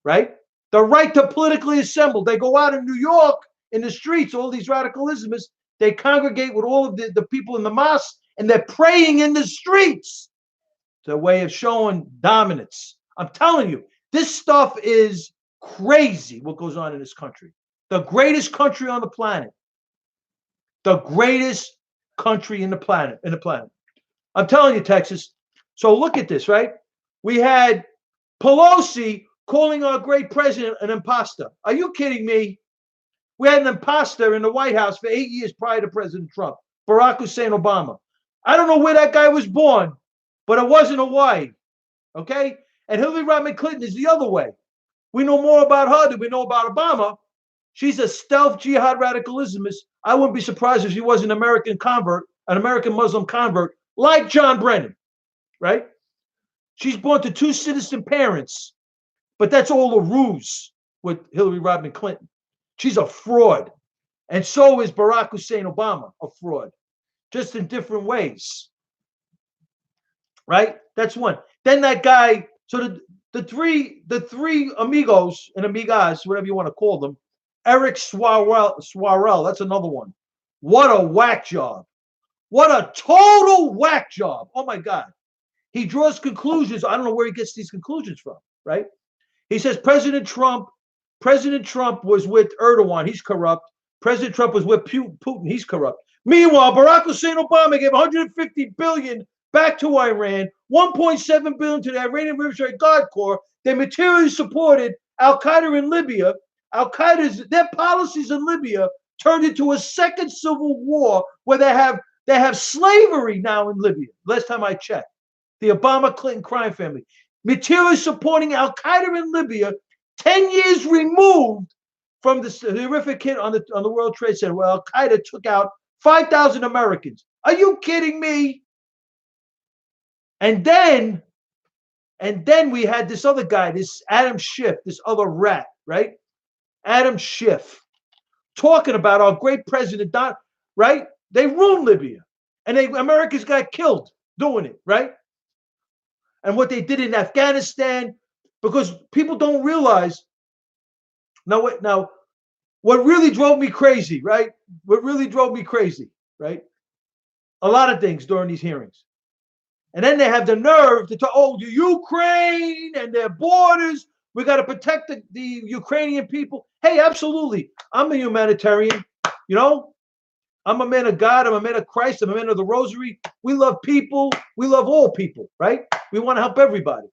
right? The right to politically assemble. They go out in New York in the streets, all these radical Islamists, they congregate with all of the people in the mosque and they're praying in the streets. It's a way of showing dominance. I'm telling you, this stuff is crazy what goes on in this country. The greatest country on the planet. The greatest country in the planet. I'm telling you, Texas. So look at this, right? We had Pelosi calling our great president an imposter. Are you kidding me? We had an imposter in the White House for 8 years prior to President Trump, Barack Hussein Obama. I don't know where that guy was born, but it wasn't Hawaii. Okay? And Hillary Rodham Clinton is the other way. We know more about her than we know about Obama. She's a stealth jihad radical Islamist. I wouldn't be surprised if she was an American convert, an American Muslim convert, like John Brennan, right? She's born to 2 citizen parents, but that's all a ruse with Hillary Rodham Clinton. She's a fraud. And so is Barack Hussein Obama, a fraud, just in different ways, right? That's one. Then that guy, so the three amigos and amigas, whatever you want to call them, Eric Swarell, that's another one. What a whack job. What a total whack job. Oh my God. He draws conclusions. I don't know where he gets these conclusions from, right? He says President Trump was with Erdogan. He's corrupt. President Trump was with Putin. He's corrupt. Meanwhile, Barack Hussein Obama gave $150 billion back to Iran, $1.7 billion to the Iranian Revolutionary Guard Corps. They materially supported Al-Qaeda in Libya. Their policies in Libya turned into a second civil war where they have slavery now in Libya. Last time I checked, the Obama-Clinton crime family materially supporting Al-Qaeda in Libya, 10 years removed from the horrific hit on the World Trade Center, where Al-Qaeda took out 5,000 Americans. Are you kidding me? And then we had this other guy, this Adam Schiff, this other rat, right? Adam Schiff, talking about our great president, right? They ruined Libya, and Americans got killed doing it, right? And what they did in Afghanistan, because people don't realize. Now, what really drove me crazy, right? What really drove me crazy, right? A lot of things during these hearings. And then they have the nerve to talk, oh, the Ukraine and their borders. We got to protect the Ukrainian people. Hey, absolutely. I'm a humanitarian. You know, I'm a man of God. I'm a man of Christ. I'm a man of the rosary. We love people. We love all people, right? We want to help everybody.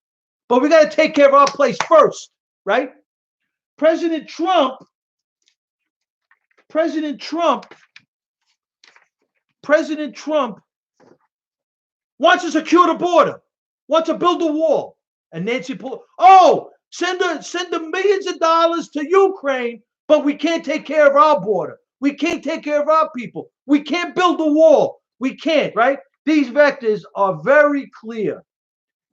But we got to take care of our place first, right? President Trump wants to secure the border, wants to build a wall. And Nancy Pelosi, oh, send the millions of dollars to Ukraine, but we can't take care of our border. We can't take care of our people. We can't build a wall. We can't, right? These vectors are very clear.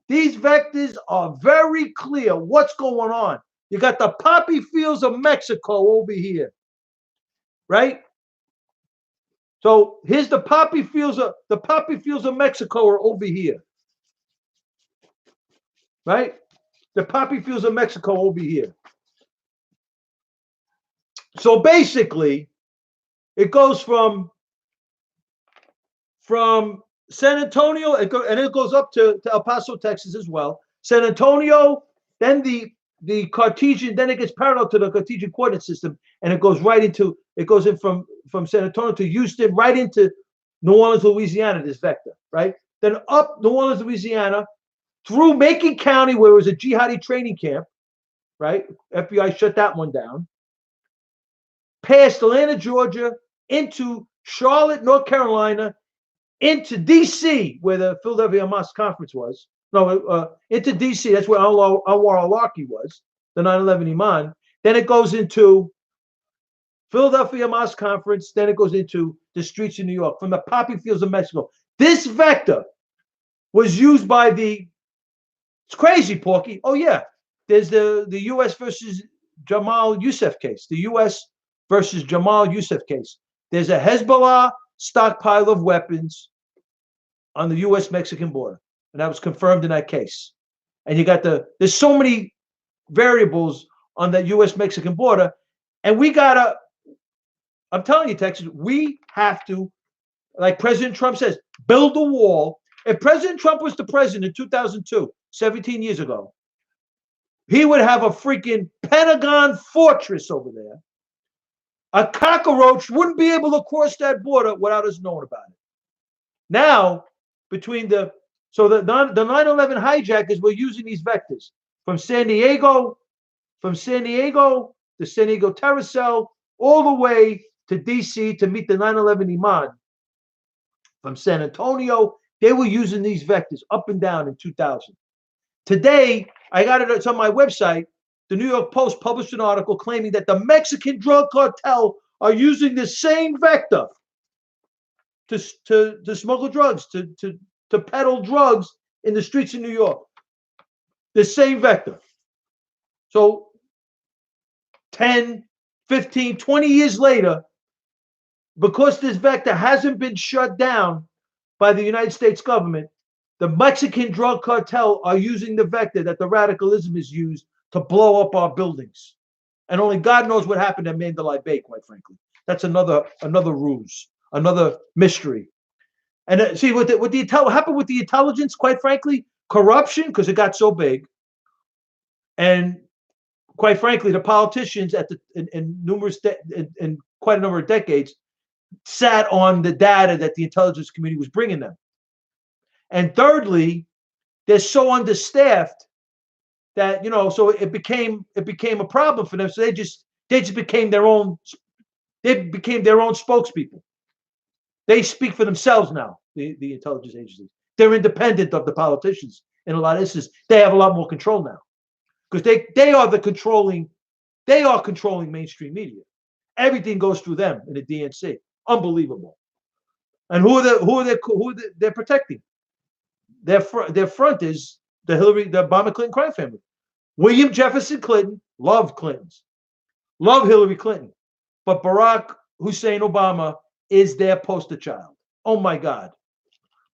These vectors are very clear what's going on. You got the poppy fields of Mexico over here, right? So here's the poppy fields of Mexico are over here, right? The poppy fields of Mexico over here. So basically, it goes from San Antonio, and it goes up to El Paso, Texas as well. San Antonio, then the Cartesian, then it gets parallel to the Cartesian coordinate system, and it goes in from San Antonio to Houston, right into New Orleans, Louisiana, this vector, right? Then up New Orleans, Louisiana, through Macon County, where it was a jihadi training camp, right? FBI shut that one down. Past Atlanta, Georgia, into Charlotte, North Carolina, into D.C., where the Philadelphia Hamas conference was. No, into D.C., that's where Anwar al-Awlaki was, the 9/11 Imam. Then it goes into Philadelphia Hamas conference. Then it goes into the streets of New York, from the poppy fields of Mexico. This vector was used by it's crazy, Porky. Oh, yeah. There's the U.S. versus Jamal Youssef case, the U.S. versus Jamal Youssef case. There's a Hezbollah stockpile of weapons on the U.S.-Mexican border, and that was confirmed in that case. And you got there's so many variables on that U.S.-Mexican border, and I'm telling you, Texas, we have to, like President Trump says, build a wall. If President Trump was the president in 2002, 17 years ago, he would have a freaking Pentagon fortress over there. A cockroach wouldn't be able to cross that border without us knowing about it. Now, between the 9/11 hijackers were using these vectors from San Diego, to San Diego terror cell, all the way to D.C. to meet the 9/11 Imam. From San Antonio, they were using these vectors up and down in 2000. Today, I got it's on my website. The New York Post published an article claiming that the Mexican drug cartel are using the same vector to smuggle drugs, to peddle drugs in the streets of New York. The same vector. So 10, 15, 20 years later, because this vector hasn't been shut down by the United States government, the Mexican drug cartel are using the vector that the radicalism is used to blow up our buildings. And only God knows what happened at Mandalay Bay, quite frankly. That's another ruse, another mystery. And see, what happened with the intelligence, quite frankly, corruption, because it got so big. And quite frankly, the politicians in quite a number of decades sat on the data that the intelligence community was bringing them. And thirdly, they're so understaffed that, so it became a problem for them. So they just became their own spokespeople. They speak for themselves now, the intelligence agencies. They're independent of the politicians in a lot of instances. They have a lot more control now because they are controlling mainstream media. Everything goes through them in the DNC. Unbelievable. And they're protecting? Their front is the Obama Clinton crime family. William Jefferson Clinton loved Clintons, loved Hillary Clinton, but Barack Hussein Obama is their poster child. Oh my God.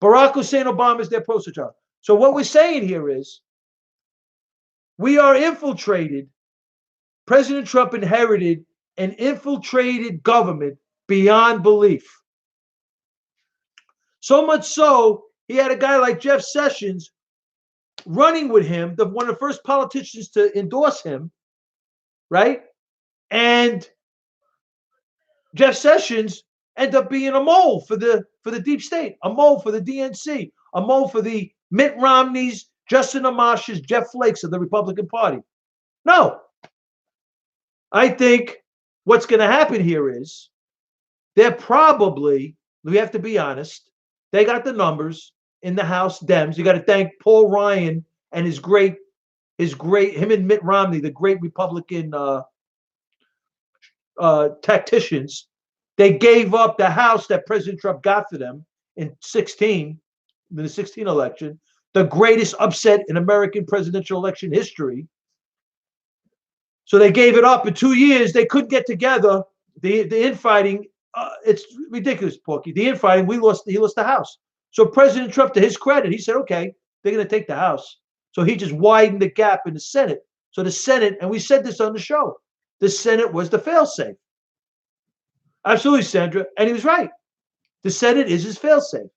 Barack Hussein Obama is their poster child. So what we're saying here is we are infiltrated. President Trump inherited an infiltrated government beyond belief. So much so, he had a guy like Jeff Sessions running with him, one of the first politicians to endorse him, right? And Jeff Sessions ended up being a mole for the deep state, a mole for the DNC, a mole for the Mitt Romney's, Justin Amash's, Jeff Flake's of the Republican Party. No. I think what's going to happen here is they're probably, we have to be honest, they got the numbers in the House Dems. You got to thank Paul Ryan and his great, him and Mitt Romney, the great Republican tacticians. They gave up the House that President Trump got for them in the 16 election, the greatest upset in American presidential election history. So they gave it up in 2 years. They couldn't get together. The infighting, it's ridiculous, Porky. The infighting, he lost the House. So President Trump, to his credit, he said, okay, they're going to take the House. So he just widened the gap in the Senate. So the Senate, and we said this on the show, the Senate was the failsafe. Absolutely, Sandra. And he was right. The Senate is his failsafe.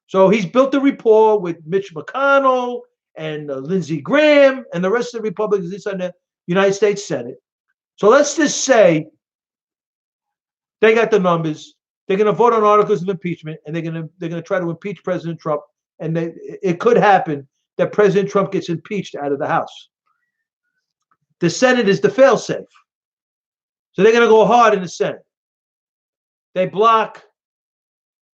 So he's built a rapport with Mitch McConnell and Lindsey Graham and the rest of the Republicans inside the United States Senate. So let's just say they got the numbers. They're going to vote on articles of impeachment, and they're going to try to impeach President Trump. And it could happen that President Trump gets impeached out of the House. The Senate is the failsafe. So they're going to go hard in the Senate. They block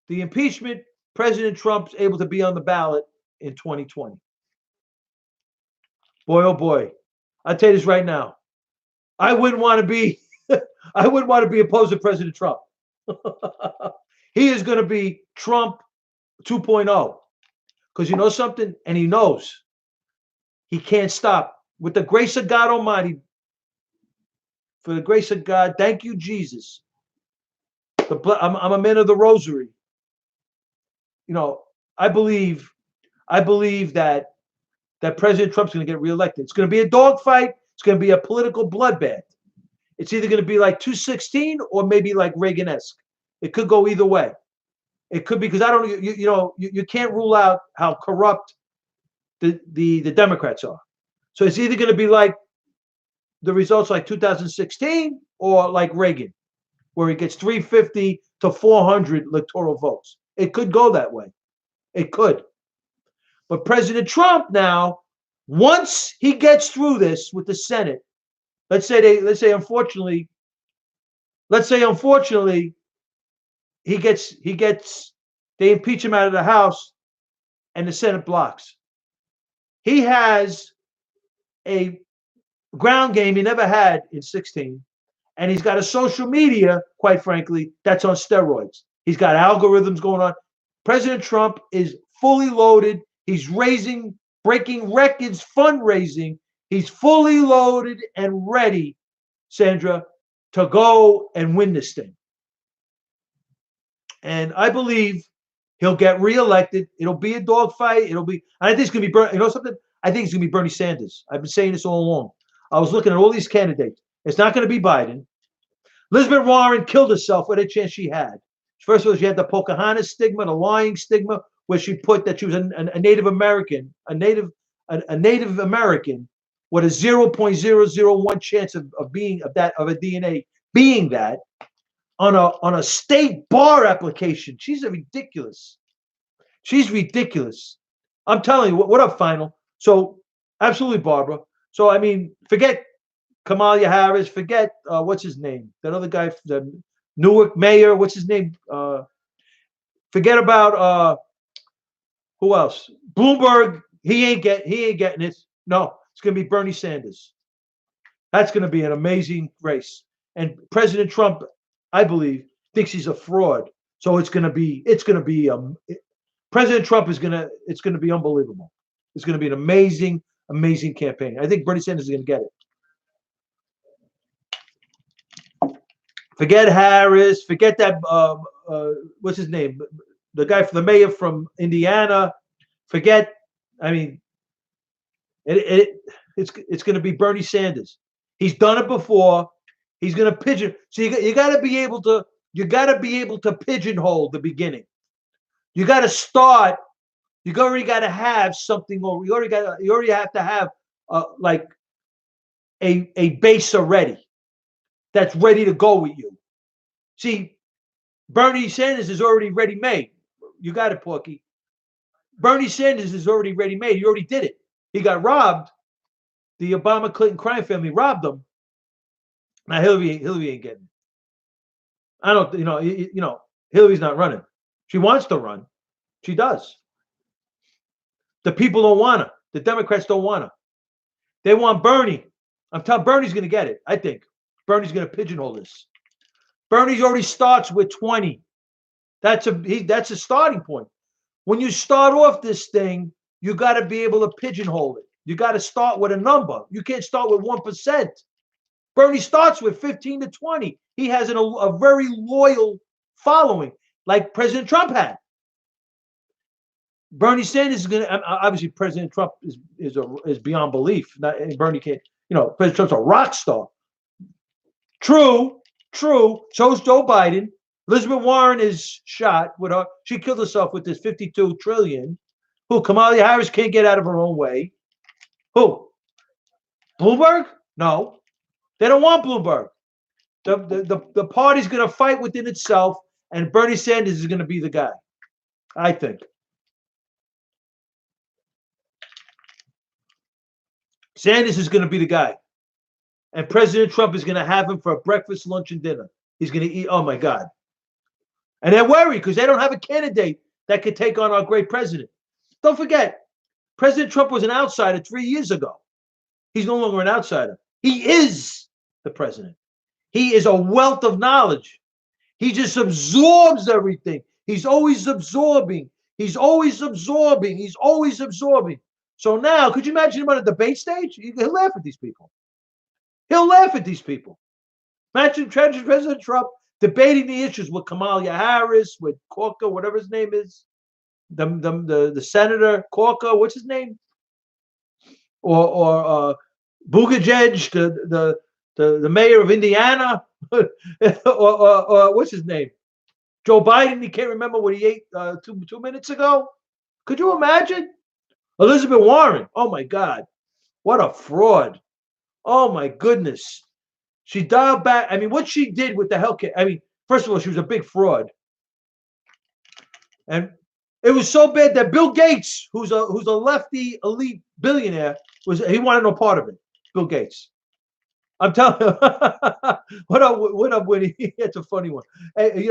the impeachment. President Trump's able to be on the ballot in 2020. Boy, oh boy. I'll tell you this right now. I wouldn't want to be opposed to President Trump. He is going to be Trump 2.0. Because you know something? And he knows he can't stop. With the grace of God Almighty, for the grace of God, thank you, Jesus. I'm a man of the rosary. You know, I believe that President Trump's going to get reelected. It's going to be a dogfight. It's going to be a political bloodbath. It's either going to be like 2016 or maybe like Reagan-esque. It could go either way. It could be, because I don't, you can't rule out how corrupt the Democrats are. So it's either going to be like the results like 2016 or like Reagan, where he gets 350 to 400 electoral votes. It could go that way. It could. But President Trump now, once he gets through this with the Senate, let's say unfortunately he gets they impeach him out of the House and the Senate blocks. He has a ground game he never had in 16, and he's got a social media, quite frankly, that's on steroids. He's got algorithms going on. President Trump is fully loaded. He's breaking records, fundraising. He's fully loaded and ready, Sandra, to go and win this thing. And I believe he'll get reelected. It'll be a dogfight. I think it's going to be, you know something? I think it's going to be Bernie Sanders. I've been saying this all along. I was looking at all these candidates. It's not going to be Biden. Elizabeth Warren killed herself with a chance she had. First of all, she had the Pocahontas stigma, the lying stigma, where she put that she was a Native American, a Native American with a 0.001 chance of being of a DNA being that on a state bar application. She's ridiculous. She's ridiculous. I'm telling you, what up, Final? So absolutely, Barbara. So I mean, forget Kamala Harris. Forget what's his name? That other guy, the Newark mayor. What's his name? Forget about who else? Bloomberg. He ain't getting it. No, it's gonna be Bernie Sanders. That's gonna be an amazing race. And President Trump, I believe, thinks he's a fraud. So it's gonna be President Trump it's gonna be unbelievable. It's gonna be an amazing campaign. I think Bernie Sanders is gonna get it. Forget Harris. Forget that. What's his name? The guy for the mayor from Indiana. Forget. I mean, it's going to be Bernie Sanders. He's done it before. He's going to pigeon. So you got to be able to pigeonhole the beginning. You got to start. You already got to have something, or you already have to have like a base already that's ready to go with you. See, Bernie Sanders is already ready made. You got it, Porky. Bernie Sanders is already ready made. He already did it. He got robbed. The Obama Clinton crime family robbed him. Now Hillary ain't getting it. I don't, Hillary's not running. She wants to run. She does. The people don't want her. The Democrats don't want her. They want Bernie. I'm telling Bernie's going to get it. I think Bernie's going to pigeonhole this. Bernie already starts with 20. That's a starting point. When you start off this thing, you got to be able to pigeonhole it. You got to start with a number. You can't start with 1%. Bernie starts with 15 to 20. He has a very loyal following, like President Trump had. Bernie Sanders is going to, obviously President Trump is beyond belief. Bernie can't, President Trump's a rock star. True. So is Joe Biden. Elizabeth Warren is shot with her. She killed herself with this $52 trillion. Who? Kamala Harris can't get out of her own way. Who? Bloomberg? No. They don't want Bloomberg. The party's going to fight within itself, and Bernie Sanders is going to be the guy, I think. Sanders is going to be the guy. And President Trump is going to have him for breakfast, lunch, and dinner. He's going to eat. Oh, my God. And they're worried because they don't have a candidate that could take on our great president. Don't forget, President Trump was an outsider 3 years ago. He's no longer an outsider. He is the president. He is a wealth of knowledge. He just absorbs everything. He's always absorbing. He's always absorbing. He's always absorbing. So now, could you imagine him on a debate stage? He'll laugh at these people. He'll laugh at these people. Imagine President Trump debating the issues with Kamala Harris, with Corker, whatever his name is, the senator Corker, what's his name, or Buttigieg, the mayor of Indiana, or what's his name, Joe Biden. He can't remember what he ate 2 minutes ago. Could you imagine? Elizabeth Warren. Oh my God, what a fraud! Oh my goodness. She dialed back. I mean, what she did with the healthcare. I mean, first of all, she was a big fraud. And it was so bad that Bill Gates, who's a lefty elite billionaire, he wanted no part of it. Bill Gates. I'm telling you. What up, Winnie? It's a funny one. Hey,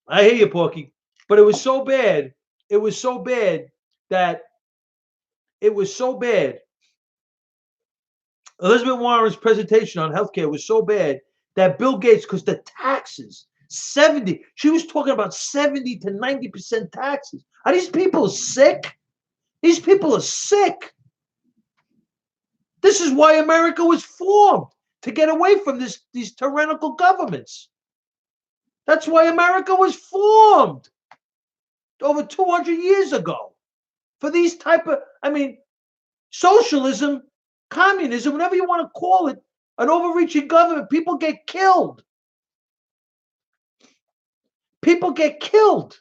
I hear you, Porky. But it was so bad. It was so bad that Elizabeth Warren's presentation on healthcare was so bad that Bill Gates, because the taxes, she was talking about 70 to 90% taxes. Are these people sick? These people are sick. This is why America was formed, to get away from these tyrannical governments. That's why America was formed over 200 years ago. For these type of, socialism, communism, whatever you want to call it, an overreaching government, people get killed. People get killed.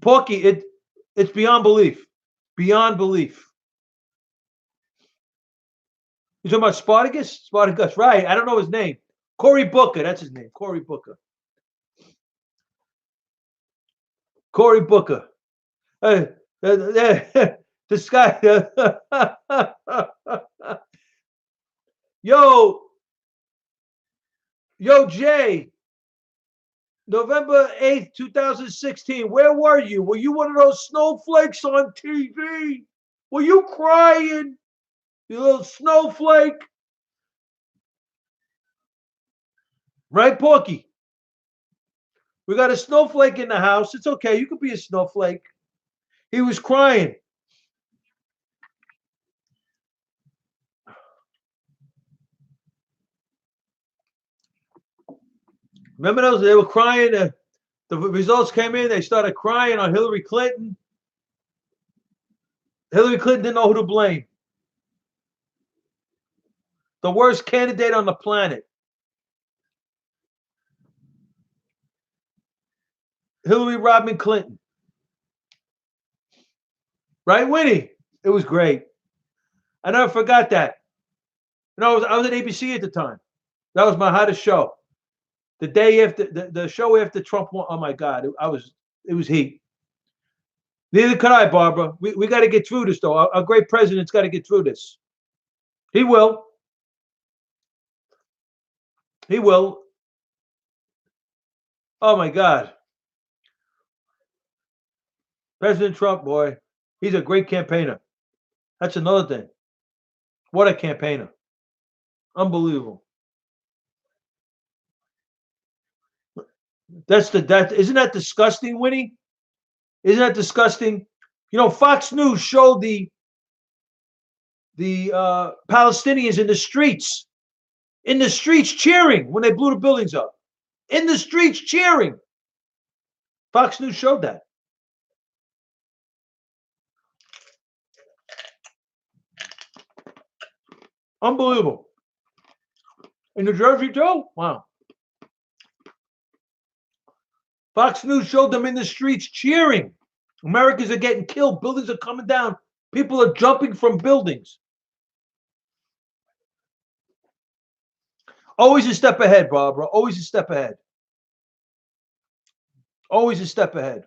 Porky, it's beyond belief. Beyond belief. You talking about Spartacus? Spartacus, right. I don't know his name. Cory Booker, that's his name. Cory Booker. Cory Booker. This guy. Yo, Jay. November 8th, 2016. Where were you? Were you one of those snowflakes on TV? Were you crying? You little snowflake? Right, Porky? We got a snowflake in the house. It's okay. You could be a snowflake. He was crying. Remember those? They were crying. The results came in. They started crying on Hillary Clinton. Hillary Clinton didn't know who to blame. The worst candidate on the planet. Hillary Rodham Clinton. Right, Winnie? It was great. I never forgot that. You know, I was at ABC at the time. That was my hottest show. The day after the show after Trump won. Oh my God, it was heat. Neither could I, Barbara. We got to get through this, though. Our great president's got to get through this. He will. He will. Oh my God. President Trump, boy, he's a great campaigner. That's another thing. What a campaigner. Unbelievable. Isn't that disgusting, Winnie? Isn't that disgusting? You know, Fox News showed the Palestinians in the streets cheering when they blew the buildings up. In the streets cheering. Fox News showed that. Unbelievable. In New Jersey, too? Wow. Fox News showed them in the streets cheering. Americans are getting killed. Buildings are coming down. People are jumping from buildings. Always a step ahead, Barbara. Always a step ahead. Always a step ahead.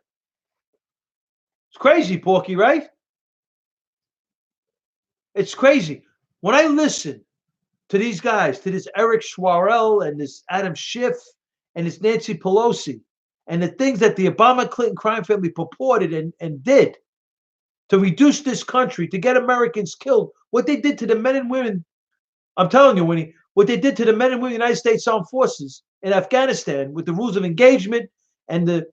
It's crazy, Porky, right? It's crazy. When I listen to these guys, to this Eric Schwarel and this Adam Schiff and this Nancy Pelosi, and the things that the Obama-Clinton crime family purported and did to reduce this country, to get Americans killed, what they did to the men and women, I'm telling you, Winnie, what they did to the men and women of the United States Armed Forces in Afghanistan with the rules of engagement and the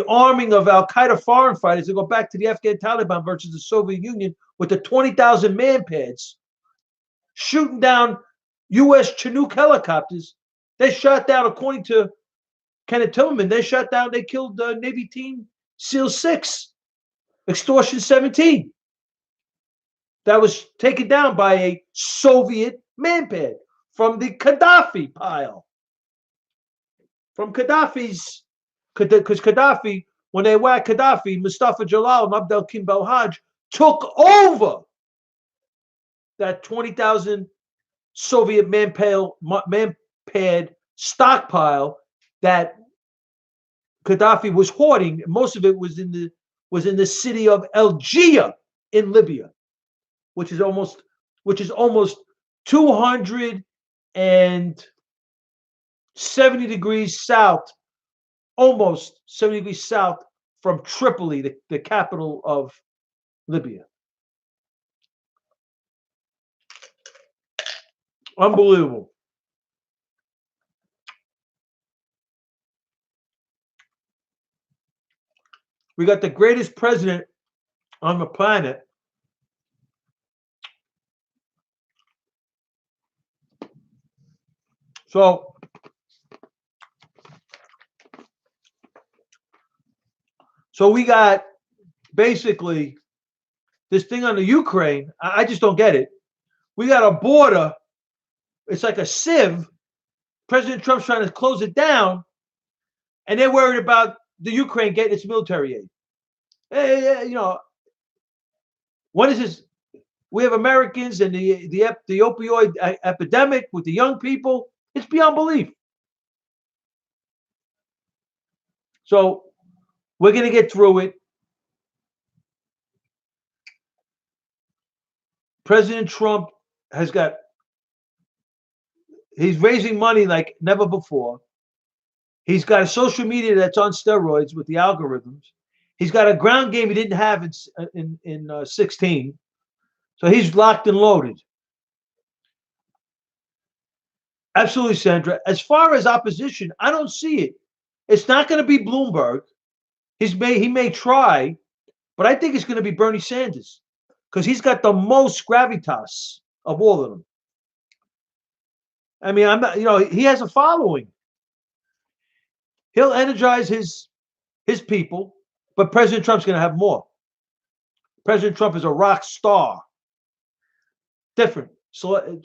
arming of al-Qaeda foreign fighters to go back to the Afghan Taliban versus the Soviet Union with the 20,000 man pads shooting down U.S. Chinook helicopters. They shot down, according to Kenneth Tillman, they killed Navy Team SEAL 6, Extortion 17. That was taken down by a Soviet manpad from the Gaddafi pile. From Gaddafi's, because Gaddafi, when they whacked Gaddafi, Mustafa Jalal and Abdel Kim Belhaj took over that 20,000 Soviet manpad stockpile that Gaddafi was hoarding. Most of it was in the city of Algiers in Libya, which is almost 270 degrees south, almost 70 degrees south from Tripoli, the capital of Libya. Unbelievable. We got the greatest president on the planet. So we got basically this thing on the Ukraine. I just don't get it. We got a border. It's like a sieve. President Trump's trying to close it down, and they're worried about the Ukraine getting its military aid. Hey, you know, what is this? We have Americans and the opioid epidemic with the young people. It's beyond belief. So we're going to get through it. President Trump he's raising money like never before. He's got a social media that's on steroids with the algorithms. He's got a ground game he didn't have in 16. So he's locked and loaded. Absolutely, Sandra. As far as opposition, I don't see it. It's not going to be Bloomberg. He may try, but I think it's going to be Bernie Sanders because he's got the most gravitas of all of them. I mean, I'm not, he has a following. He'll energize his people, but President Trump's going to have more. President Trump is a rock star. Different. So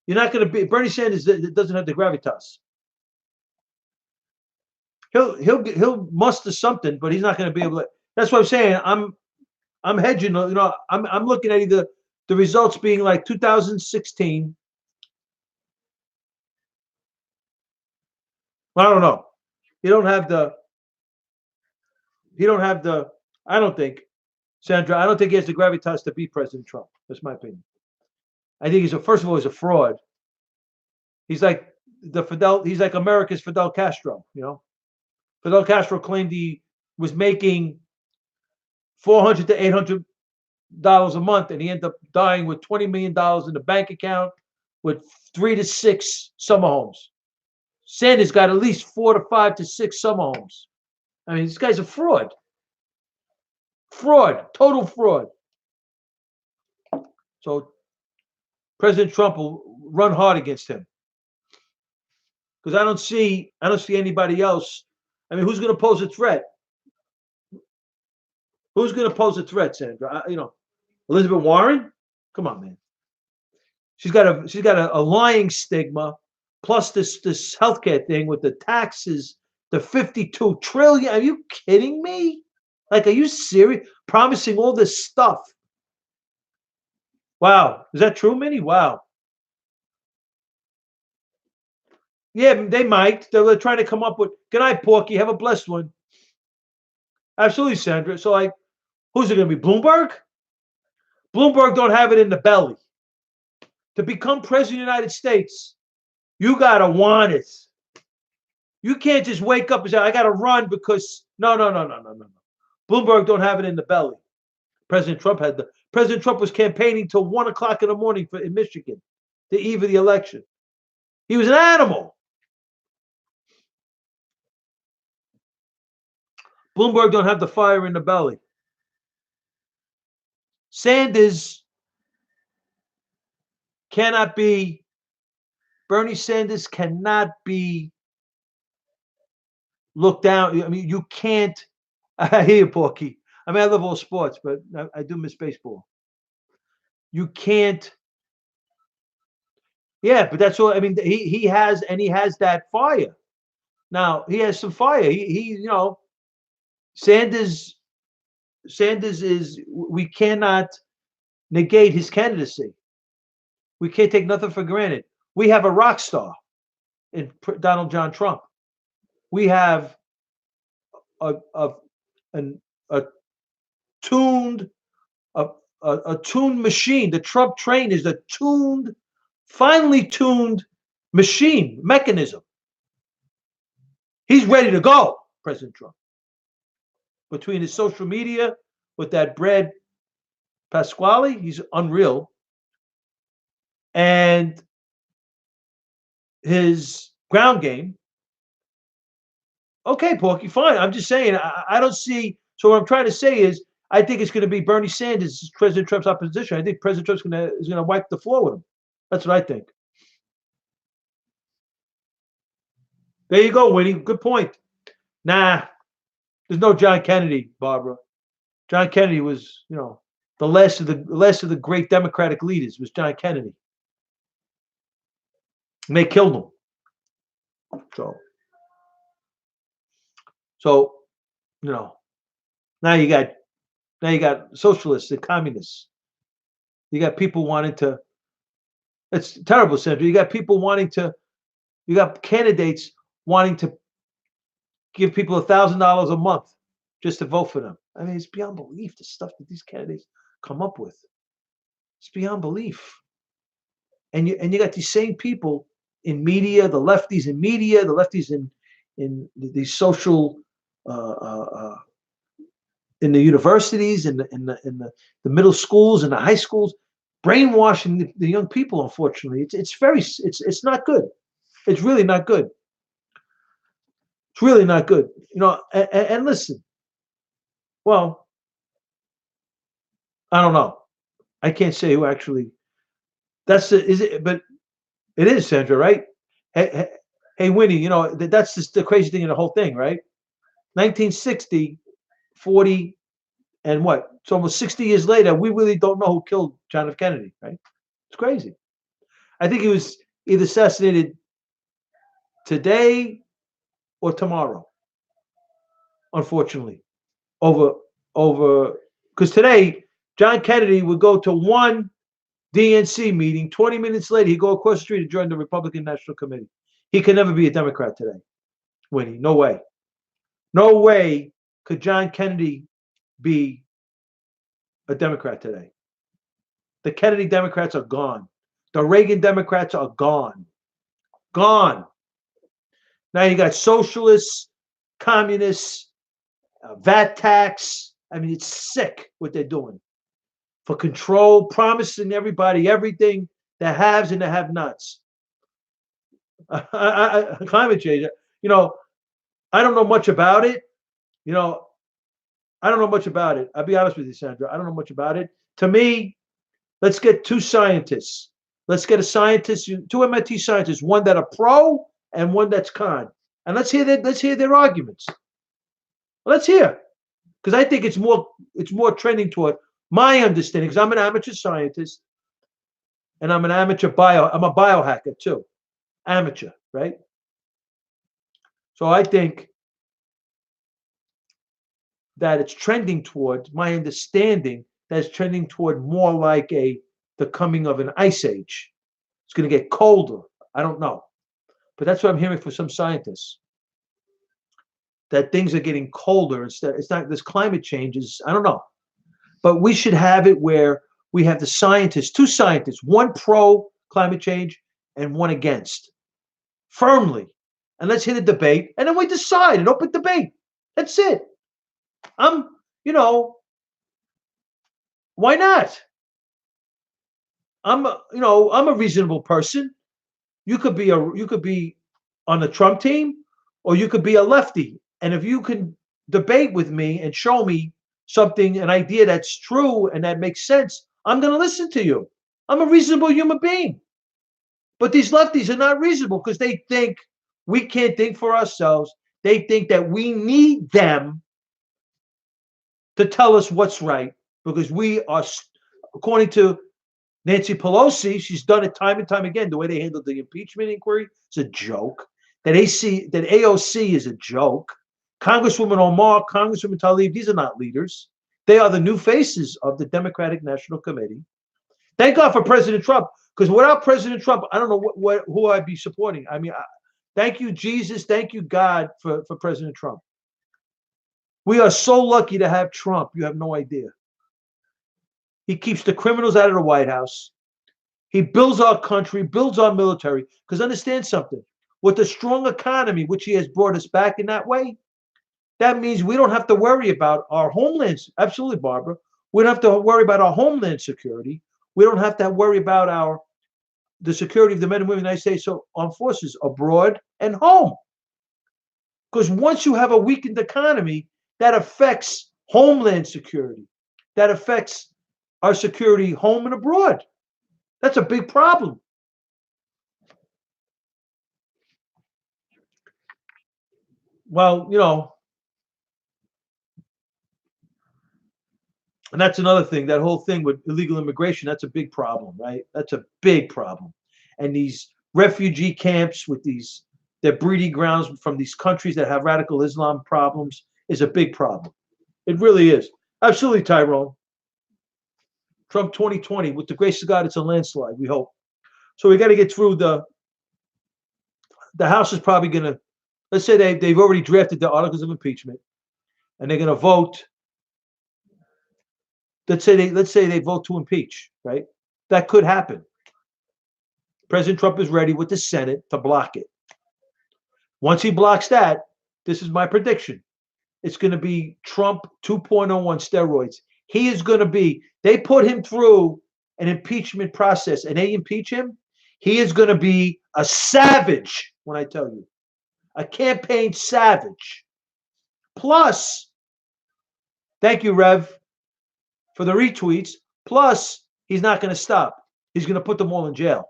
you're not going to be Bernie Sanders doesn't have the gravitas. He'll muster something, but he's not going to be able to. That's what I'm saying. I'm hedging. I'm looking at either the results being like 2016. I don't know. You don't have the. I don't think, Sandra. I don't think he has the gravitas to beat President Trump. That's my opinion. I think first of all, he's a fraud. He's like he's like America's Fidel Castro. Fidel Castro claimed he was making $400 to $800 a month, and he ended up dying with $20 million in the bank account with 3 to 6 summer homes. Sanders got at least 4 to 5 to 6 summer homes. I mean, this guy's a fraud. Fraud, total fraud. So President Trump will run hard against him because I don't see anybody else. I mean, who's going to pose a threat? Who's going to pose a threat, Sandra? Elizabeth Warren? Come on, man. She's got a lying stigma, plus this healthcare thing with the taxes, the $52 trillion. Are you kidding me? Like, are you serious? Promising all this stuff. Wow. Is that true, Minnie? Wow. Yeah, they might. They're trying to come up with. Good night, Porky. Have a blessed one. Absolutely, Sandra. So, like, who's it going to be? Bloomberg? Bloomberg don't have it in the belly. To become president of the United States, you got to want it. You can't just wake up and say, I got to run because. No. Bloomberg don't have it in the belly. President Trump was campaigning till 1 o'clock in the morning in Michigan, the eve of the election. He was an animal. Bloomberg don't have the fire in the belly. Sanders cannot be. Bernie Sanders cannot be looked down. I mean, you can't. I hear you, Porky. I mean, I love all sports, but I do miss baseball. You can't. Yeah, but that's all. I mean, he has that fire. Now he has some fire. He Sanders is. We cannot negate his candidacy. We can't take nothing for granted. We have a rock star in Donald John Trump. We have a tuned machine. The Trump train is a finely tuned mechanism. He's ready to go, President Trump. Between his social media with that Brad Pasquale, he's unreal, and his ground game. Okay, Porky, fine. I'm just saying, I don't see. So what I'm trying to say is, I think it's going to be Bernie Sanders, President Trump's opposition. I think President Trump's is going to wipe the floor with him. That's what I think. There you go, Winnie. Good point. Nah, there's no John Kennedy, Barbara. John Kennedy was, the last of the great Democratic leaders was John Kennedy. And they killed him. So, now you got socialists and communists. You got people wanting to. It's terrible, Sandra. You got people you got candidates wanting to give people $1,000 a month just to vote for them. I mean, it's beyond belief, the stuff that these candidates come up with. It's beyond belief. And you got these same people in media, the lefties in media, the lefties in these social in the universities, the middle schools and the high schools, brainwashing the young people. Unfortunately, it's not good. It's really not good. It's really not good. And listen. Well, I don't know. I can't say who actually. Is it? But it is, Sandra, right? Hey, Winnie. That's just the crazy thing in the whole thing, right? 1960, 40, and what? It's almost 60 years later. We really don't know who killed John F. Kennedy, right? It's crazy. I think he was either assassinated today or tomorrow. Unfortunately, over because today John Kennedy would go to one DNC meeting. 20 minutes later, he'd go across the street to join the Republican National Committee. He could never be a Democrat today, Winnie. No way. No way could John Kennedy be a Democrat today. The Kennedy Democrats are gone. The Reagan Democrats are gone. Gone. Now you got socialists, communists, VAT tax. I mean, it's sick what they're doing. For control, promising everybody everything, the haves and the have-nots. Climate change, I don't know much about it. I don't know much about it. I'll be honest with you, Sandra. I don't know much about it. To me, let's get two scientists. Let's get a scientist, two MIT scientists, one that are pro and one that's con. And let's hear their arguments. Let's hear. Because I think it's more trending toward my understanding, because I'm an amateur scientist and I'm a biohacker too. Amateur, right? So I think that it's trending toward, my understanding, that it's trending toward more like the coming of an ice age. It's going to get colder. I don't know. But that's what I'm hearing from some scientists. That things are getting colder. It's not this climate change is, I don't know. But we should have it where we have the scientists, two scientists, one pro climate change and one against. Firmly. And let's hit a debate. And then we decide, an open debate. That's it. Why not? I'm a reasonable person. You could be on the Trump team, or you could be a lefty. And if you can debate with me and show me something, an idea that's true and that makes sense, I'm going to listen to you. I'm a reasonable human being. But these lefties are not reasonable because they think we can't think for ourselves. They think that we need them to tell us what's right, because we are, according to Nancy Pelosi, she's done it time and time again. The way they handled the impeachment inquiry is a joke. That AOC is a joke. Congresswoman Omar, Congresswoman Tlaib, these are not leaders. They are the new faces of the Democratic National Committee. Thank God for President Trump, because without President Trump, I don't know who I'd be supporting. I mean, thank you, Jesus. Thank you, God, for President Trump. We are so lucky to have Trump. You have no idea. He keeps the criminals out of the White House. He builds our country, builds our military. Because understand something. With a strong economy, which he has brought us back in that way, that means we don't have to worry about our homelands. Absolutely, Barbara. We don't have to worry about our homeland security. We don't have to worry about the security of the men and women of the United States Armed Forces abroad and home. Because once you have a weakened economy, that affects homeland security. That affects our security home and abroad. That's a big problem. Well, and that's another thing, that whole thing with illegal immigration, that's a big problem, right? That's a big problem. And these refugee camps with their breeding grounds from these countries that have radical Islam problems is a big problem. It really is. Absolutely, Tyrone. Trump 2020, with the grace of God, it's a landslide, we hope. So we got to get through the House is probably going to, let's say they've already drafted the articles of impeachment, and they're going to vote. Let's say they vote to impeach, right? That could happen. President Trump is ready with the Senate to block it. Once he blocks that, This is my prediction. It's going to be Trump 2.0 on steroids. He is going to be, they put him through an impeachment process and they impeach him. He is going to be a savage, when I tell you, a campaign savage. Plus, thank you, Rev, for the retweets. Plus, he's not going to stop. He's going to put them all in jail.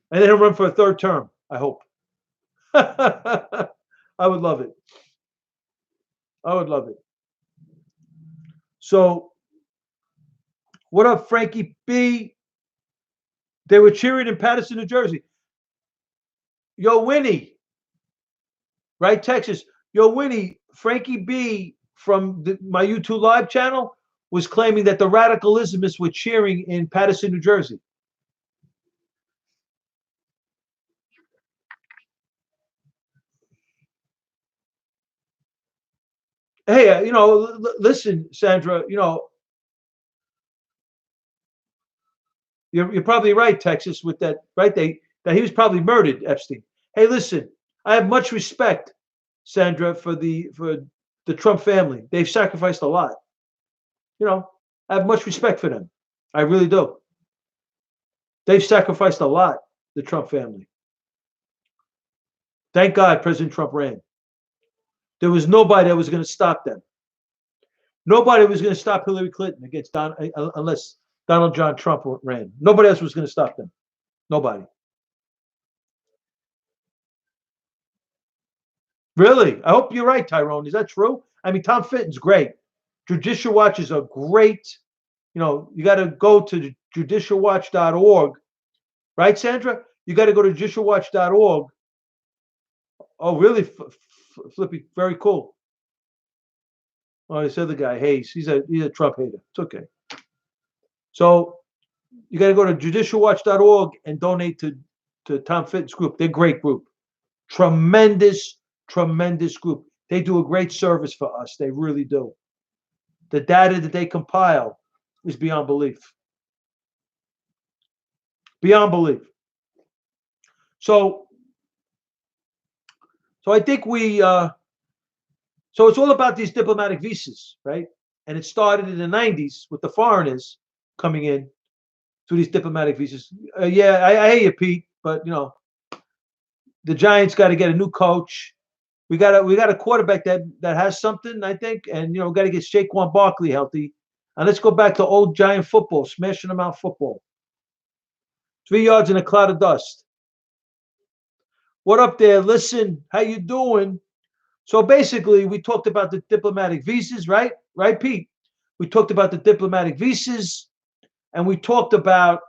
And then he'll run for a third term, I hope. I would love it. I would love it. So, what up, Frankie B? They were cheering in Paterson, New Jersey. Yo, Winnie, right? Texas. Yo, Winnie, Frankie B from my YouTube live channel was claiming that the radicalismists were cheering in Paterson, New Jersey. Hey, listen, Sandra, you're probably right, Texas, with that, right? That he was probably murdered, Epstein. Hey, listen, I have much respect, Sandra, for the Trump family. They've sacrificed a lot. I have much respect for them. I really do. They've sacrificed a lot, the Trump family. Thank God President Trump ran. There was nobody that was going to stop them. Nobody was going to stop Hillary Clinton against unless Donald John Trump ran. Nobody else was going to stop them. Nobody. Really? I hope you're right, Tyrone. Is that true? I mean, Tom Fitton's great. Judicial Watch is a great, you got to go to judicialwatch.org. Right, Sandra? You got to go to judicialwatch.org. Oh, really, Flippy? Very cool. Oh, this other guy, Hayes, he's a Trump hater. It's okay. So you got to go to judicialwatch.org and donate to Tom Fitton's group. They're a great group. Tremendous, tremendous group. They do a great service for us. They really do. The data that they compile is beyond belief. Beyond belief. So I think so it's all about these diplomatic visas, right? And it started in the 90s with the foreigners coming in through these diplomatic visas. Yeah, I hear you, Pete, but the Giants got to get a new coach. We got a quarterback that has something, I think, and we got to get Saquon Barkley healthy. And let's go back to old Giant football, smashing them out football. 3 yards in a cloud of dust. What up there? Listen, how you doing? So basically, we talked about the diplomatic visas, right? Right, Pete? We talked about the diplomatic visas, and we talked about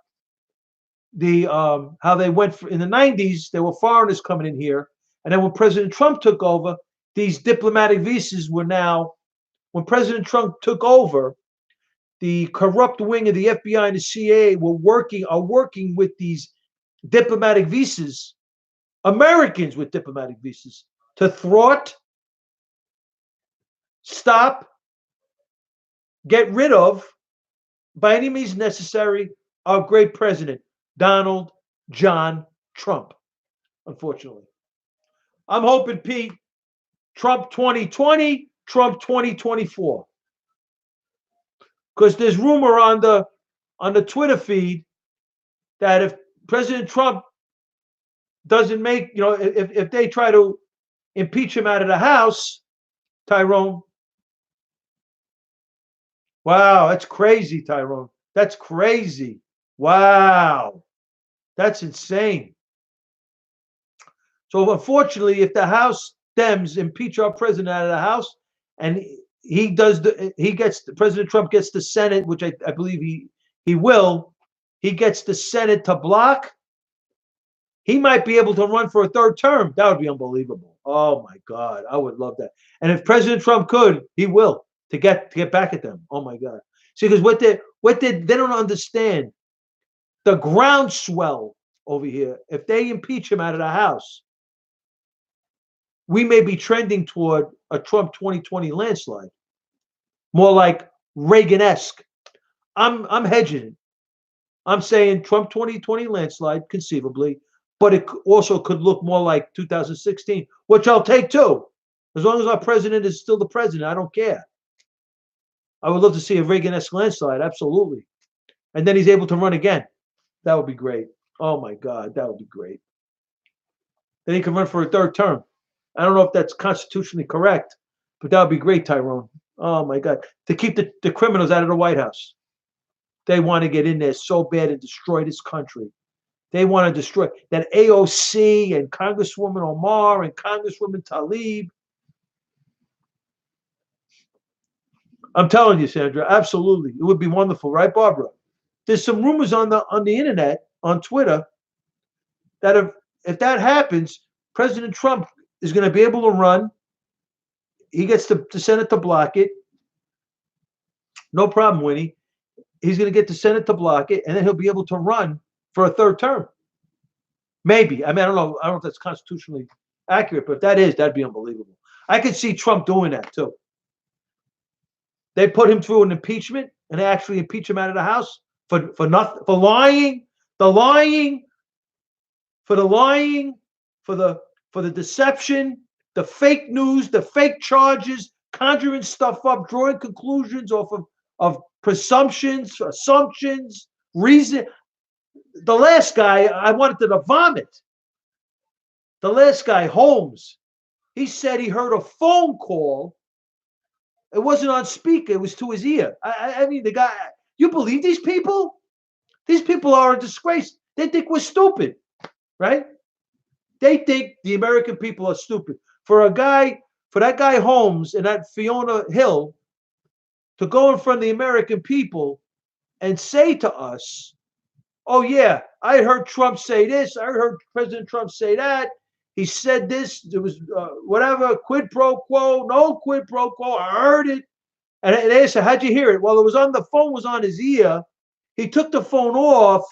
the how they went in the 90s. There were foreigners coming in here, and then when President Trump took over, these diplomatic visas were now. When President Trump took over, the corrupt wing of the FBI and the CIA are working with these diplomatic visas, Americans with diplomatic visas, to thwart, stop, get rid of, by any means necessary, our great president, Donald John Trump, unfortunately. I'm hoping, Pete, Trump 2020, Trump 2024. Because there's rumor on the Twitter feed that if President Trump doesn't make, if they try to impeach him out of the House, Tyrone. Wow, that's crazy, Tyrone. That's crazy. Wow. That's insane. So unfortunately, if the House Dems impeach our president out of the House, and President Trump gets the Senate, which I believe he will, he gets the Senate to block, he might be able to run for a third term. That would be unbelievable. Oh my God, I would love that. And if President Trump could, he will to get back at them. Oh my God. See, because they don't understand the groundswell over here. If they impeach him out of the House, we may be trending toward a Trump 2020 landslide, more like Reagan-esque. I'm hedging it. I'm saying Trump 2020 landslide, conceivably. but it also could look more like 2016, which I'll take too. As long as our president is still the president, I don't care. I would love to see a Reagan-esque landslide, absolutely. And then he's able to run again. That would be great. Oh my God, that would be great. Then he can run for a third term. I don't know if that's constitutionally correct, but that would be great, Tyrone. Oh my God. To keep the criminals out of the White House. They want to get in there so bad and destroy this country. They want to destroy that AOC and Congresswoman Omar and Congresswoman Tlaib. I'm telling you, Sandra, absolutely. It would be wonderful, right, Barbara? There's some rumors on the internet, on Twitter, that if that happens, President Trump is going to be able to run. He gets the Senate to block it. No problem, Winnie. He's going to get the Senate to block it, and then he'll be able to run for a third term. Maybe. I mean, I don't know. I don't know if that's constitutionally accurate, but if that is, that'd be unbelievable. I could see Trump doing that too. They put him through an impeachment, and they actually impeach him out of the House for nothing, for lying, for the deception, the fake news, the fake charges, conjuring stuff up, drawing conclusions off of presumptions, assumptions, reason. The last guy, I wanted to vomit. The last guy, Holmes, he said he heard a phone call. It wasn't on speaker. It was to his ear. I mean, the guy, you believe these people? These people are a disgrace. They think we're stupid, right? They think the American people are stupid. For that guy Holmes and that Fiona Hill to go in front of the American people and say to us, oh yeah, I heard Trump say this. I heard President Trump say that. He said this. There was whatever, quid pro quo, no quid pro quo. I heard it. And they said, how'd you hear it? Well, it was on the phone, was on his ear. He took the phone off.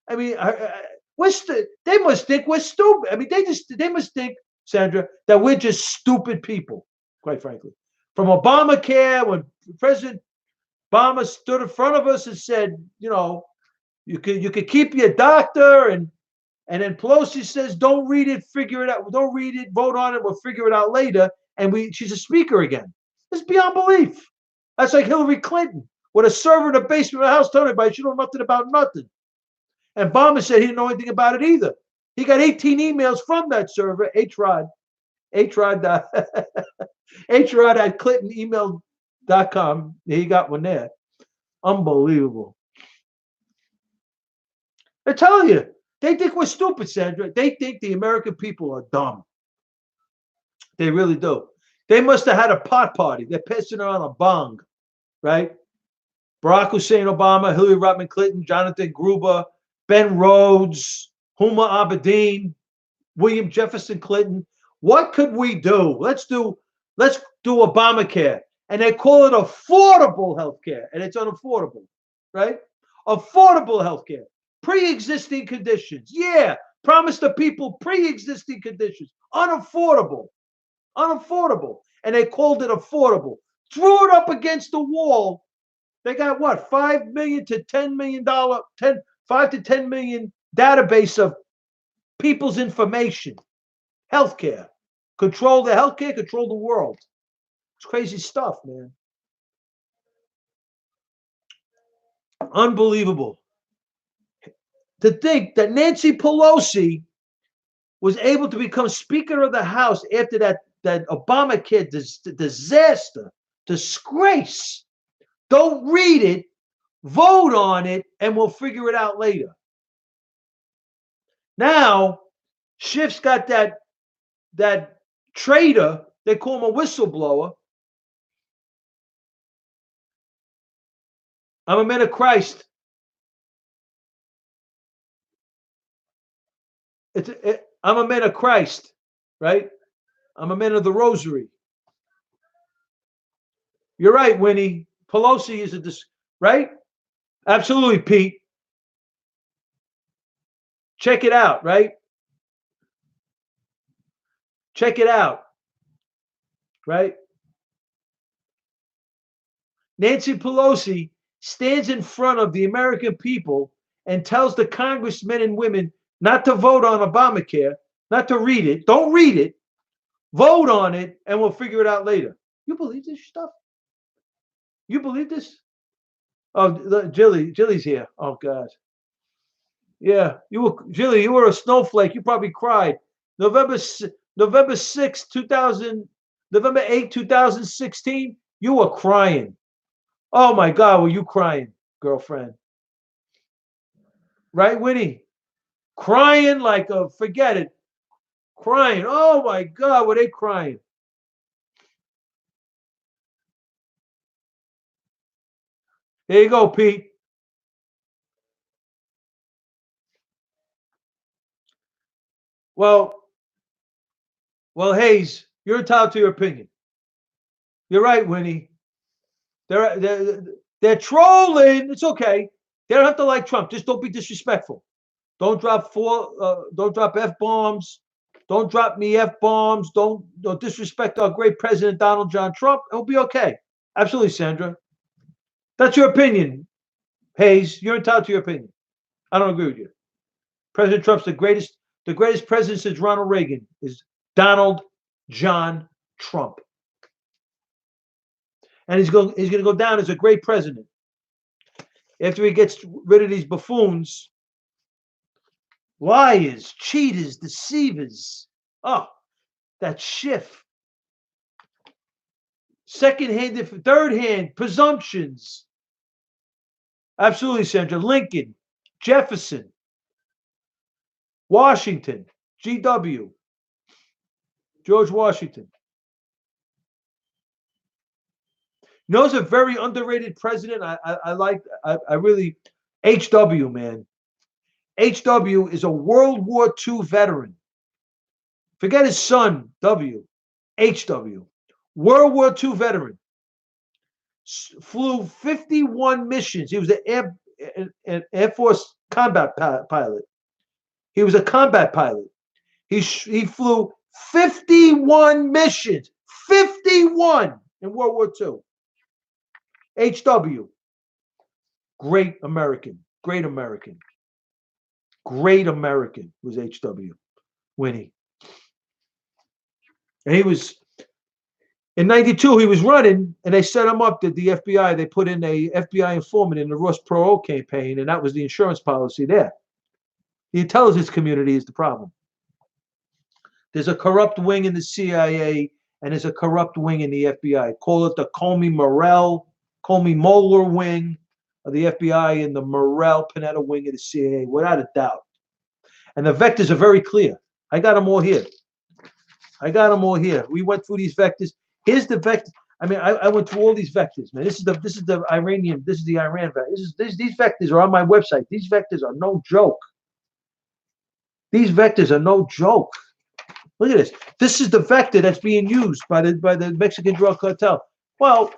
I mean, they must think we're stupid. I mean, they must think, Sandra, that we're just stupid people, quite frankly. From Obamacare, when President Obama stood in front of us and said, you know, you could keep your doctor, and then Pelosi says, don't read it, figure it out. Don't read it, vote on it, we'll figure it out later. And she's a speaker again. It's beyond belief. That's like Hillary Clinton with a server in the basement of the house telling everybody she don't know nothing about nothing. And Obama said he didn't know anything about it either. He got 18 emails from that server, hrod at clintonemail.com. He got one there. Unbelievable. I tell you, they think we're stupid, Sandra. They think the American people are dumb. They really do. They must have had a pot party. They're passing around a bong, right? Barack Hussein Obama, Hillary Rodham Clinton, Jonathan Gruber, Ben Rhodes, Huma Abedin, William Jefferson Clinton. What could we do? Let's do Obamacare. And they call it affordable health care. And it's unaffordable, right? Affordable health care. Pre-existing conditions. Yeah. Promise the people pre-existing conditions. Unaffordable. Unaffordable. And they called it affordable. Threw it up against the wall. They got what? $5 million to $10 million, $5 to $10 million database of people's information. Healthcare. Control the healthcare, control the world. It's crazy stuff, man. Unbelievable. To think that Nancy Pelosi was able to become Speaker of the House after that Obamacare disaster, disgrace. Don't read it, vote on it, and we'll figure it out later. Now, Schiff's got that traitor, they call him a whistleblower. I'm a man of Christ. I'm a man of Christ, right? I'm a man of the rosary. You're right, Winnie. Pelosi is right? Absolutely, Pete. Check it out, right? Check it out, right? Nancy Pelosi stands in front of the American people and tells the congressmen and women not to vote on Obamacare, not to read it. Don't read it. Vote on it, and we'll figure it out later. You believe this stuff? You believe this? Oh, Jilly's here. Oh God. Yeah, Jilly. You were a snowflake. You probably cried. November 6, 2000, November 8, 2016. You were crying. Oh my God, were you crying, girlfriend? Right, Winnie? Crying like a forget it. Crying. Oh my God, were they crying? There you go, Pete. Well, Hayes, you're entitled to your opinion. You're right, Winnie. They're trolling. It's okay. They don't have to like Trump. Just don't be disrespectful. Don't drop f bombs. Don't drop me f bombs. Don't disrespect our great president Donald John Trump. It'll be okay. Absolutely, Sandra. That's your opinion, Hayes. You're entitled to your opinion. I don't agree with you. President Trump's the greatest. The greatest president since Ronald Reagan is Donald John Trump, and he's going to go down as a great president after he gets rid of these buffoons, liars, cheaters, deceivers. Oh, that Schiff. Second-hand, third-hand presumptions. Absolutely, Sandra. Lincoln, Jefferson, Washington, GW, George Washington. You know, it's a very underrated president. I really, HW, man. HW is a World War II veteran. Forget his son, W. HW. World War II veteran. Flew 51 missions. He was an Air Force combat pilot. He was a combat pilot. He flew 51 missions. 51 in World War II. HW. Great American. Great American. Great American was HW. Winnie. And he was in 92, he was running, and they set him up, the FBI. They put in a FBI informant in the Ross Perot campaign, and that was the insurance policy there. The intelligence community is the problem. There's a corrupt wing in the CIA, and there's a corrupt wing in the FBI. Call it the Comey Moeller wing of the FBI and the Morrell Panetta wing of the CIA, without a doubt. And the vectors are very clear. I got them all here. We went through these vectors. Here's the vector. I mean, I went through all these vectors, man. This is the Iranian. This is the Iran vector. These vectors are on my website. These vectors are no joke. These vectors are no joke. Look at this. This is the vector that's being used by the Mexican drug cartel. Well,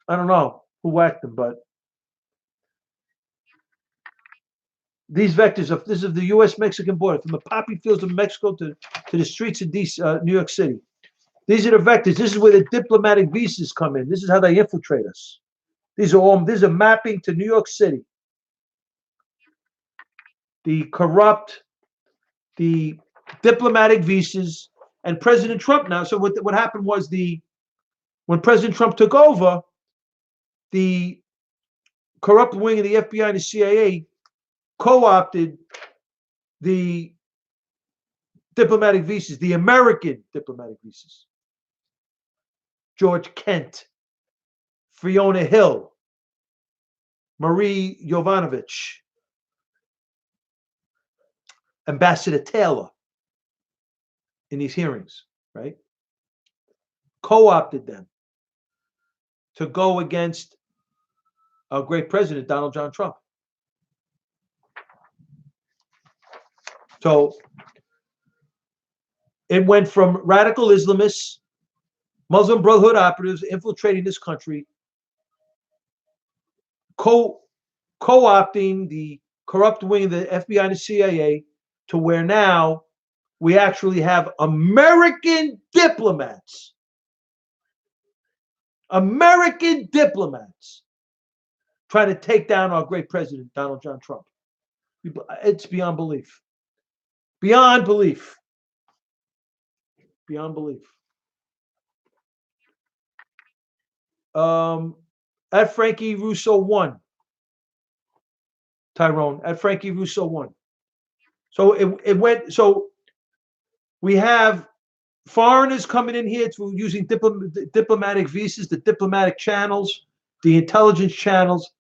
I don't know who whacked them, but these vectors of this is the U.S.-Mexican border, from the poppy fields of Mexico to the streets of New York City. These are the vectors. This is where the diplomatic visas come in. This is how they infiltrate us. These are mapping to New York City. The corrupt, the diplomatic visas, and President Trump now. So what happened was when President Trump took over, the corrupt wing of the FBI and the CIA co-opted the diplomatic visas, the American diplomatic visas. George Kent, Fiona Hill, Marie Yovanovitch, Ambassador Taylor in these hearings, right? Co-opted them to go against our great president, Donald John Trump. So it went from radical Islamists, Muslim Brotherhood operatives infiltrating this country, co-opting the corrupt wing of the FBI and the CIA, to where now we actually have American diplomats trying to take down our great president, Donald John Trump. It's beyond belief. Beyond belief. Beyond belief. At Frankie Russo 1. Tyrone. At Frankie Russo 1. So it went. So we have foreigners coming in here through using diplomatic visas, the diplomatic channels, the intelligence channels,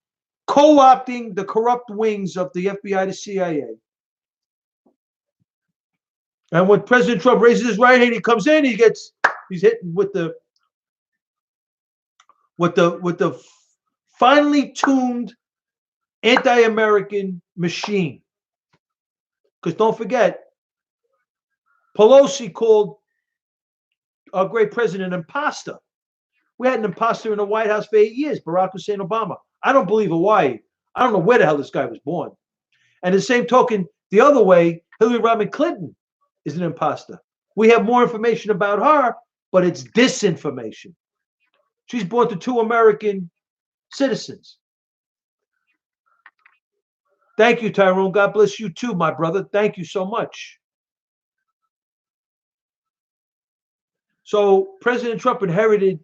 co-opting the corrupt wings of the FBI, the CIA. And when President Trump raises his right hand, he comes in, he's hitting with the finely tuned anti-American machine. Because don't forget, Pelosi called our great president an imposter. We had an imposter in the White House for 8 years, Barack Hussein Obama. I don't believe Hawaii. I don't know where the hell this guy was born. And the same token, the other way, Hillary Rodham Clinton is an imposter. We have more information about her, but it's disinformation. She's born to 2 American citizens. Thank you, Tyrone. God bless you too, my brother. Thank you so much. So President Trump inherited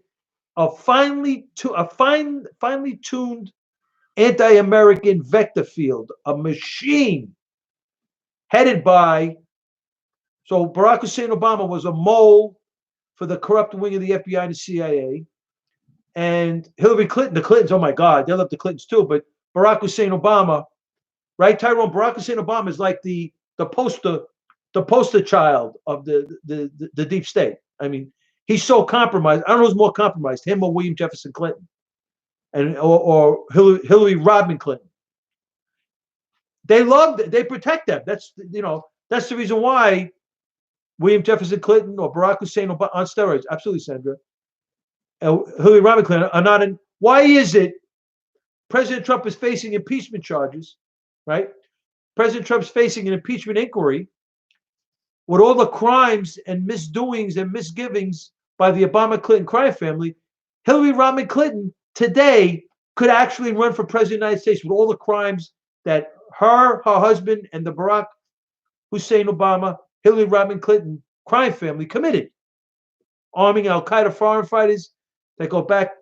a finely tuned anti-American vector field, a machine headed by. So Barack Hussein Obama was a mole for the corrupt wing of the FBI and the CIA, and Hillary Clinton, the Clintons. Oh my God, they love the Clintons too. But Barack Hussein Obama, right, Tyrone? Barack Hussein Obama is like the poster child of the deep state. I mean, he's so compromised. I don't know who's more compromised, him or William Jefferson Clinton, or Hillary Rodham Clinton. They love, they protect them. That's the reason why William Jefferson Clinton or Barack Hussein Obama on steroids. Absolutely, Sandra. Hillary Rodham Clinton are not in. Why is it President Trump is facing impeachment charges, right? President Trump's facing an impeachment inquiry with all the crimes and misdoings and misgivings by the Obama-Clinton crime family. Hillary Rodham Clinton today could actually run for president of the United States with all the crimes that her husband, and the Barack Hussein Obama, Hillary Rodham Clinton crime family committed. Arming al-Qaeda foreign fighters that go back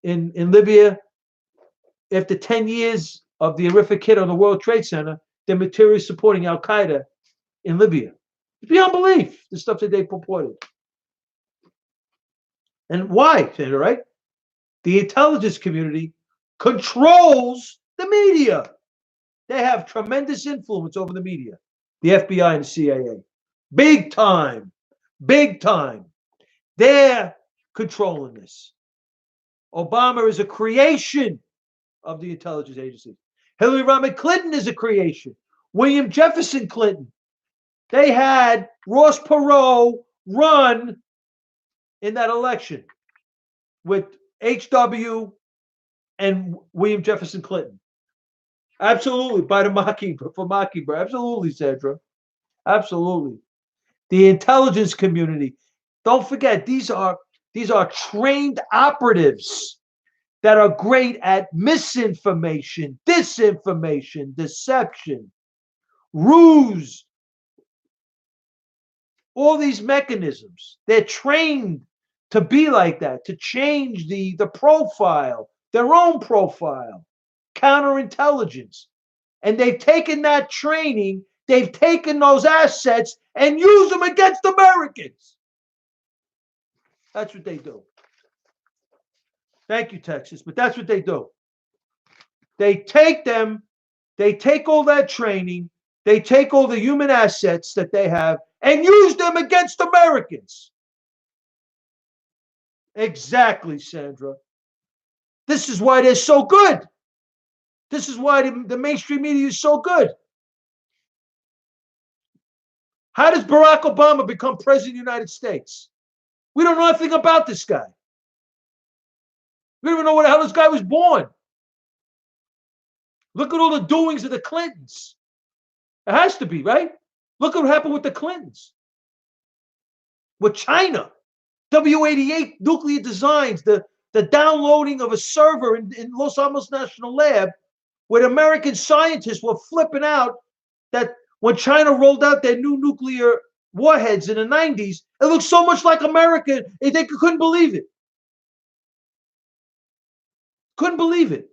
in Libya. After 10 years of the horrific hit on the World Trade Center, they're materially supporting al-Qaeda in Libya. It's beyond belief, the stuff that they purported. And why, Sandra, right? The intelligence community controls the media. They have tremendous influence over the media, the FBI and the CIA. Big time. Big time. They're controlling this. Obama is a creation of the intelligence agency. Hillary Rodham Clinton is a creation. William Jefferson Clinton. They had Ross Perot run in that election with H.W. and William Jefferson Clinton. Absolutely, by the Mockingbird. Absolutely, Sandra. Absolutely. The intelligence community. Don't forget, these are trained operatives that are great at misinformation, disinformation, deception, ruse, all these mechanisms. They're trained to be like that, to change the profile, their own profile, counterintelligence. And they've taken that training, they've taken those assets and used them against Americans. That's what they do. Thank you, Texas. But that's what they do. They take them, they take all that training, they take all the human assets that they have and use them against Americans. Exactly, Sandra. This is why they're so good. This is why the mainstream media is so good. How does Barack Obama become president of the United States? We don't know anything about this guy. We don't even know where the hell this guy was born. Look at all the doings of the Clintons. It has to be, right? Look at what happened with the Clintons. With China. W-88 nuclear designs, the downloading of a server in Los Alamos National Lab where American scientists were flipping out that When China rolled out their new nuclear warheads in the 90s, it looked so much like America, they couldn't believe it. Couldn't believe it.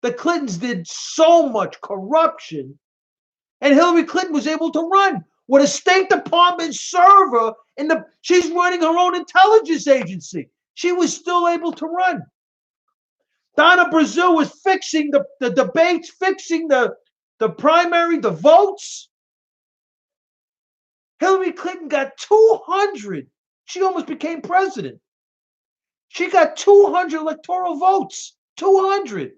The Clintons did so much corruption, and Hillary Clinton was able to run with a State Department server she's running her own intelligence agency. She was still able to run. Donna Brazil was fixing the debates, fixing the primary, the votes. Hillary Clinton got 200. She almost became president. She got 200 electoral votes. 200.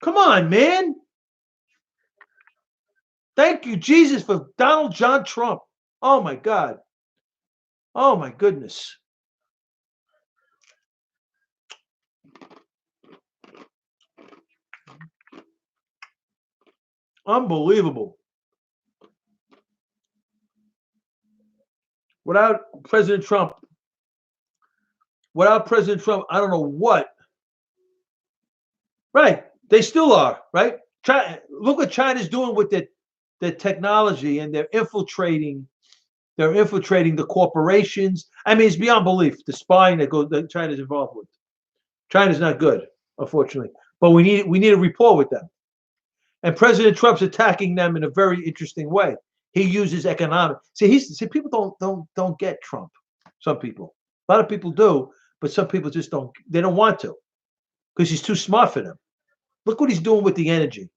Come on, man. Thank you, Jesus, for Donald John Trump. Oh, my God. Oh, my goodness. Unbelievable. Without President Trump, I don't know what. Right. They still are, right? Look what China's doing with the technology, and they're infiltrating the corporations. I mean, it's beyond belief, the spying that China's involved with. China's not good, unfortunately. But we need a rapport with them. And President Trump's attacking them in a very interesting way. He uses economic. See, people don't get Trump. Some people, a lot of people do, but some people just don't. They don't want to, because he's too smart for them. Look what he's doing with the energy.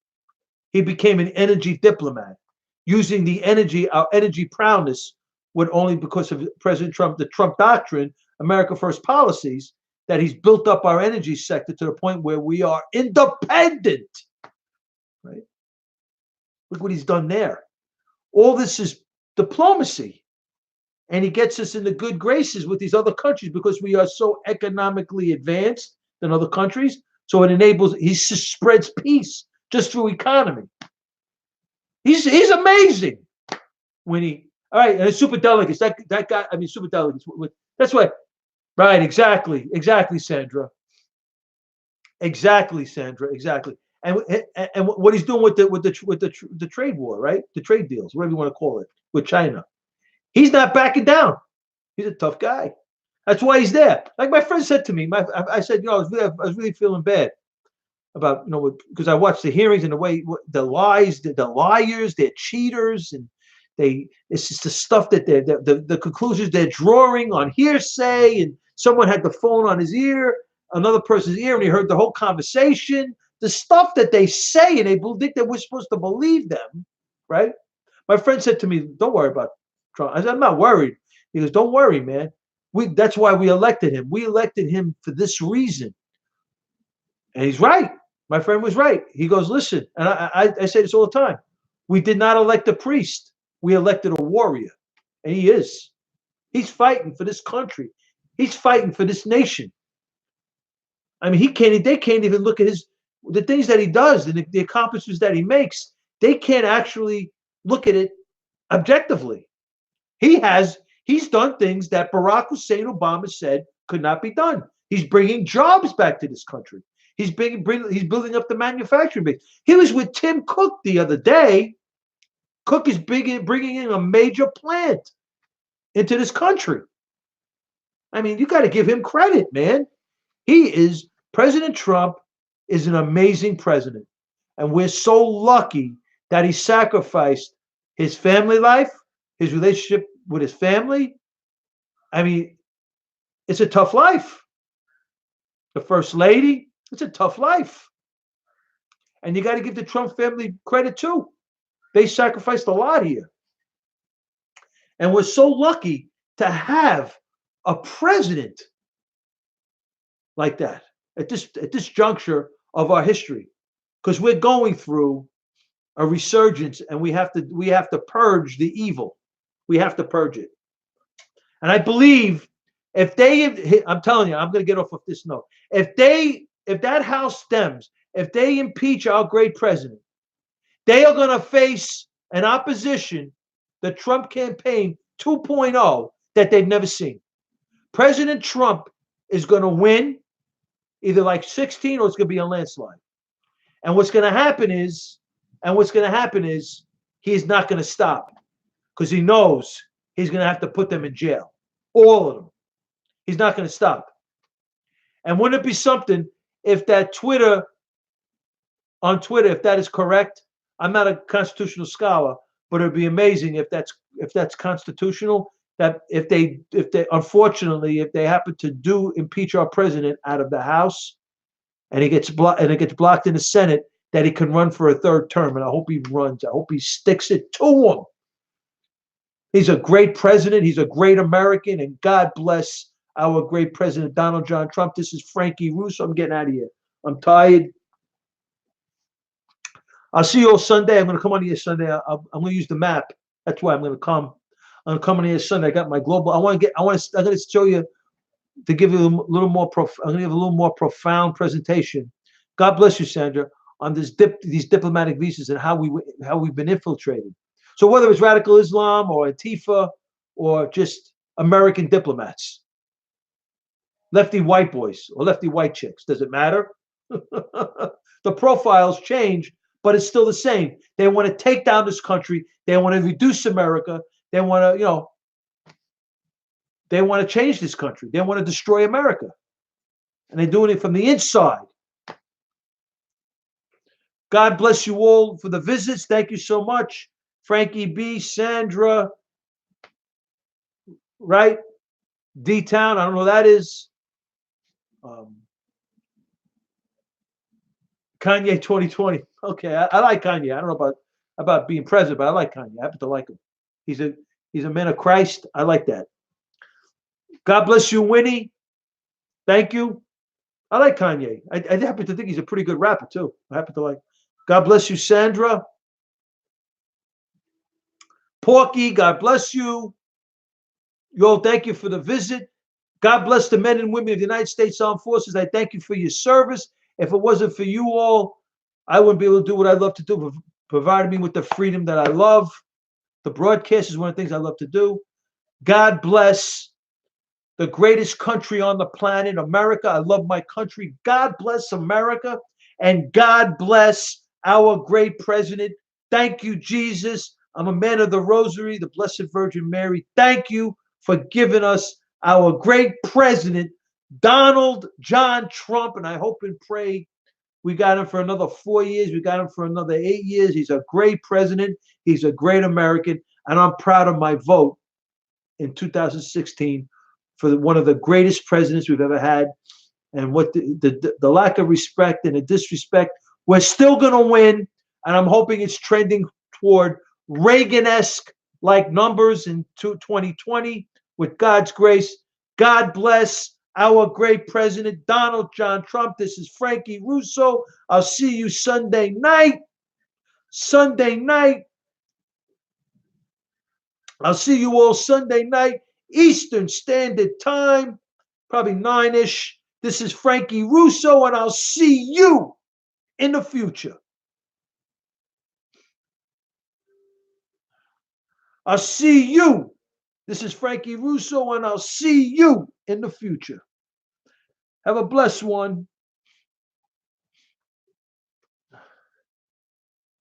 He became an energy diplomat, using our energy prowess, only because of President Trump, the Trump doctrine, America First policies, that he's built up our energy sector to the point where we are independent. Right? Look what he's done there. All this is diplomacy. And he gets us in the good graces with these other countries because we are so economically advanced than other countries. So he spreads peace just through economy. He's amazing. All right, and super delegates. That guy, I mean, super delegates. That's why. Right, exactly, Sandra. Exactly. And what he's doing with the trade war, right? The trade deals, whatever you want to call it, with China. He's not backing down. He's a tough guy. That's why he's there. Like my friend said to me, I said, I was really feeling bad about, because I watched the hearings and the way the lies, the liars, they're cheaters, and it's just the stuff that the conclusions they're drawing on hearsay, and someone had the phone on his ear, another person's ear, and he heard the whole conversation. The stuff that they say, and they think that we're supposed to believe them, right? My friend said to me, "Don't worry about Trump." I said, "I'm not worried." He goes, "Don't worry, man. That's why we elected him. We elected him for this reason." And he's right. My friend was right. He goes, "Listen," and I say this all the time. We did not elect a priest. We elected a warrior, and he is. He's fighting for this country. He's fighting for this nation. I mean, they can't even look at the things that he does and the accomplishments that he makes. They can't actually look at it objectively. He's done things that Barack Hussein Obama said could not be done. He's bringing jobs back to this country. He's building up the manufacturing base. He was with Tim Cook the other day. Cook is bringing in a major plant into this country. I mean, you got to give him credit, man. President Trump is an amazing president. And we're so lucky that he sacrificed his family life, his relationship with his family. I mean, it's a tough life. The first lady, it's a tough life. And you got to give the Trump family credit too. They sacrificed a lot here. And we're so lucky to have a president like that at this juncture of our history, because we're going through a resurgence, and we have to purge the evil. We have to purge it. And I believe I'm telling you, I'm going to get off of this note. If that House Dems, if they impeach our great president, they are going to face an opposition, the Trump campaign 2.0, that they've never seen. President Trump is going to win either like 16 or it's going to be a landslide. And what's going to happen is And what's going to happen is he's not going to stop because he knows he's going to have to put them in jail. All of them. He's not going to stop. And wouldn't it be something if that on Twitter, if that is correct? I'm not a constitutional scholar, but it'd be amazing if that's constitutional. That if they unfortunately if they happen to impeach our president out of the House and it gets blocked in the Senate, that he can run for a third term. And I hope he runs. I hope he sticks it to him. He's a great president. He's a great American, and God bless our great president, Donald John Trump. This is Frankie Russo. I'm getting out of here. I'm tired. I'll see you all Sunday. I'm going to come on here Sunday. I'm going to use the map. That's why I'm going to come. I'm going to come on here Sunday. I got my global. I'm going to show you, to give you a little more. I'm going to give a little more profound presentation. God bless you, Sandra, on these diplomatic visas and how we've been infiltrated. So whether it's radical Islam or Antifa or just American diplomats, lefty white boys or lefty white chicks, does it matter? The profiles change, but it's still the same. They want to take down this country. They want to reduce America. They want to, they want to change this country. They want to destroy America. And they're doing it from the inside. God bless you all for the visits. Thank you so much. Frankie B, Sandra, right? D-Town, I don't know who that is. Kanye 2020. Okay, I like Kanye. I don't know about being president, but I like Kanye. I happen to like him. He's a man of Christ. I like that. God bless you, Winnie. Thank you. I like Kanye. I happen to think he's a pretty good rapper too. I happen to like. God bless you, Sandra. Porky, God bless you. Yo, thank you for the visit. God bless the men and women of the United States Armed Forces. I thank you for your service. If it wasn't for you all, I wouldn't be able to do what I love to do, providing me with the freedom that I love. The broadcast is one of the things I love to do. God bless the greatest country on the planet, America. I love my country. God bless America. And God bless our great president. Thank you, Jesus. I'm a man of the rosary, the Blessed Virgin Mary. Thank you for giving us our great president, Donald John Trump. And I hope and pray we got him for another 4 years. We got him for another 8 years. He's a great president. He's a great American. And I'm proud of my vote in 2016 for one of the greatest presidents we've ever had. And what the lack of respect and the disrespect, we're still going to win. And I'm hoping it's trending toward Reagan-esque like numbers in 2020 with God's grace. God bless our great president, Donald John Trump. This is Frankie Russo. I'll see you Sunday night. Sunday night. I'll see you all Sunday night, Eastern Standard Time, probably 9-ish. This is Frankie Russo, and I'll see you in the future. I'll see you. This is Frankie Russo, and I'll see you in the future. Have a blessed one.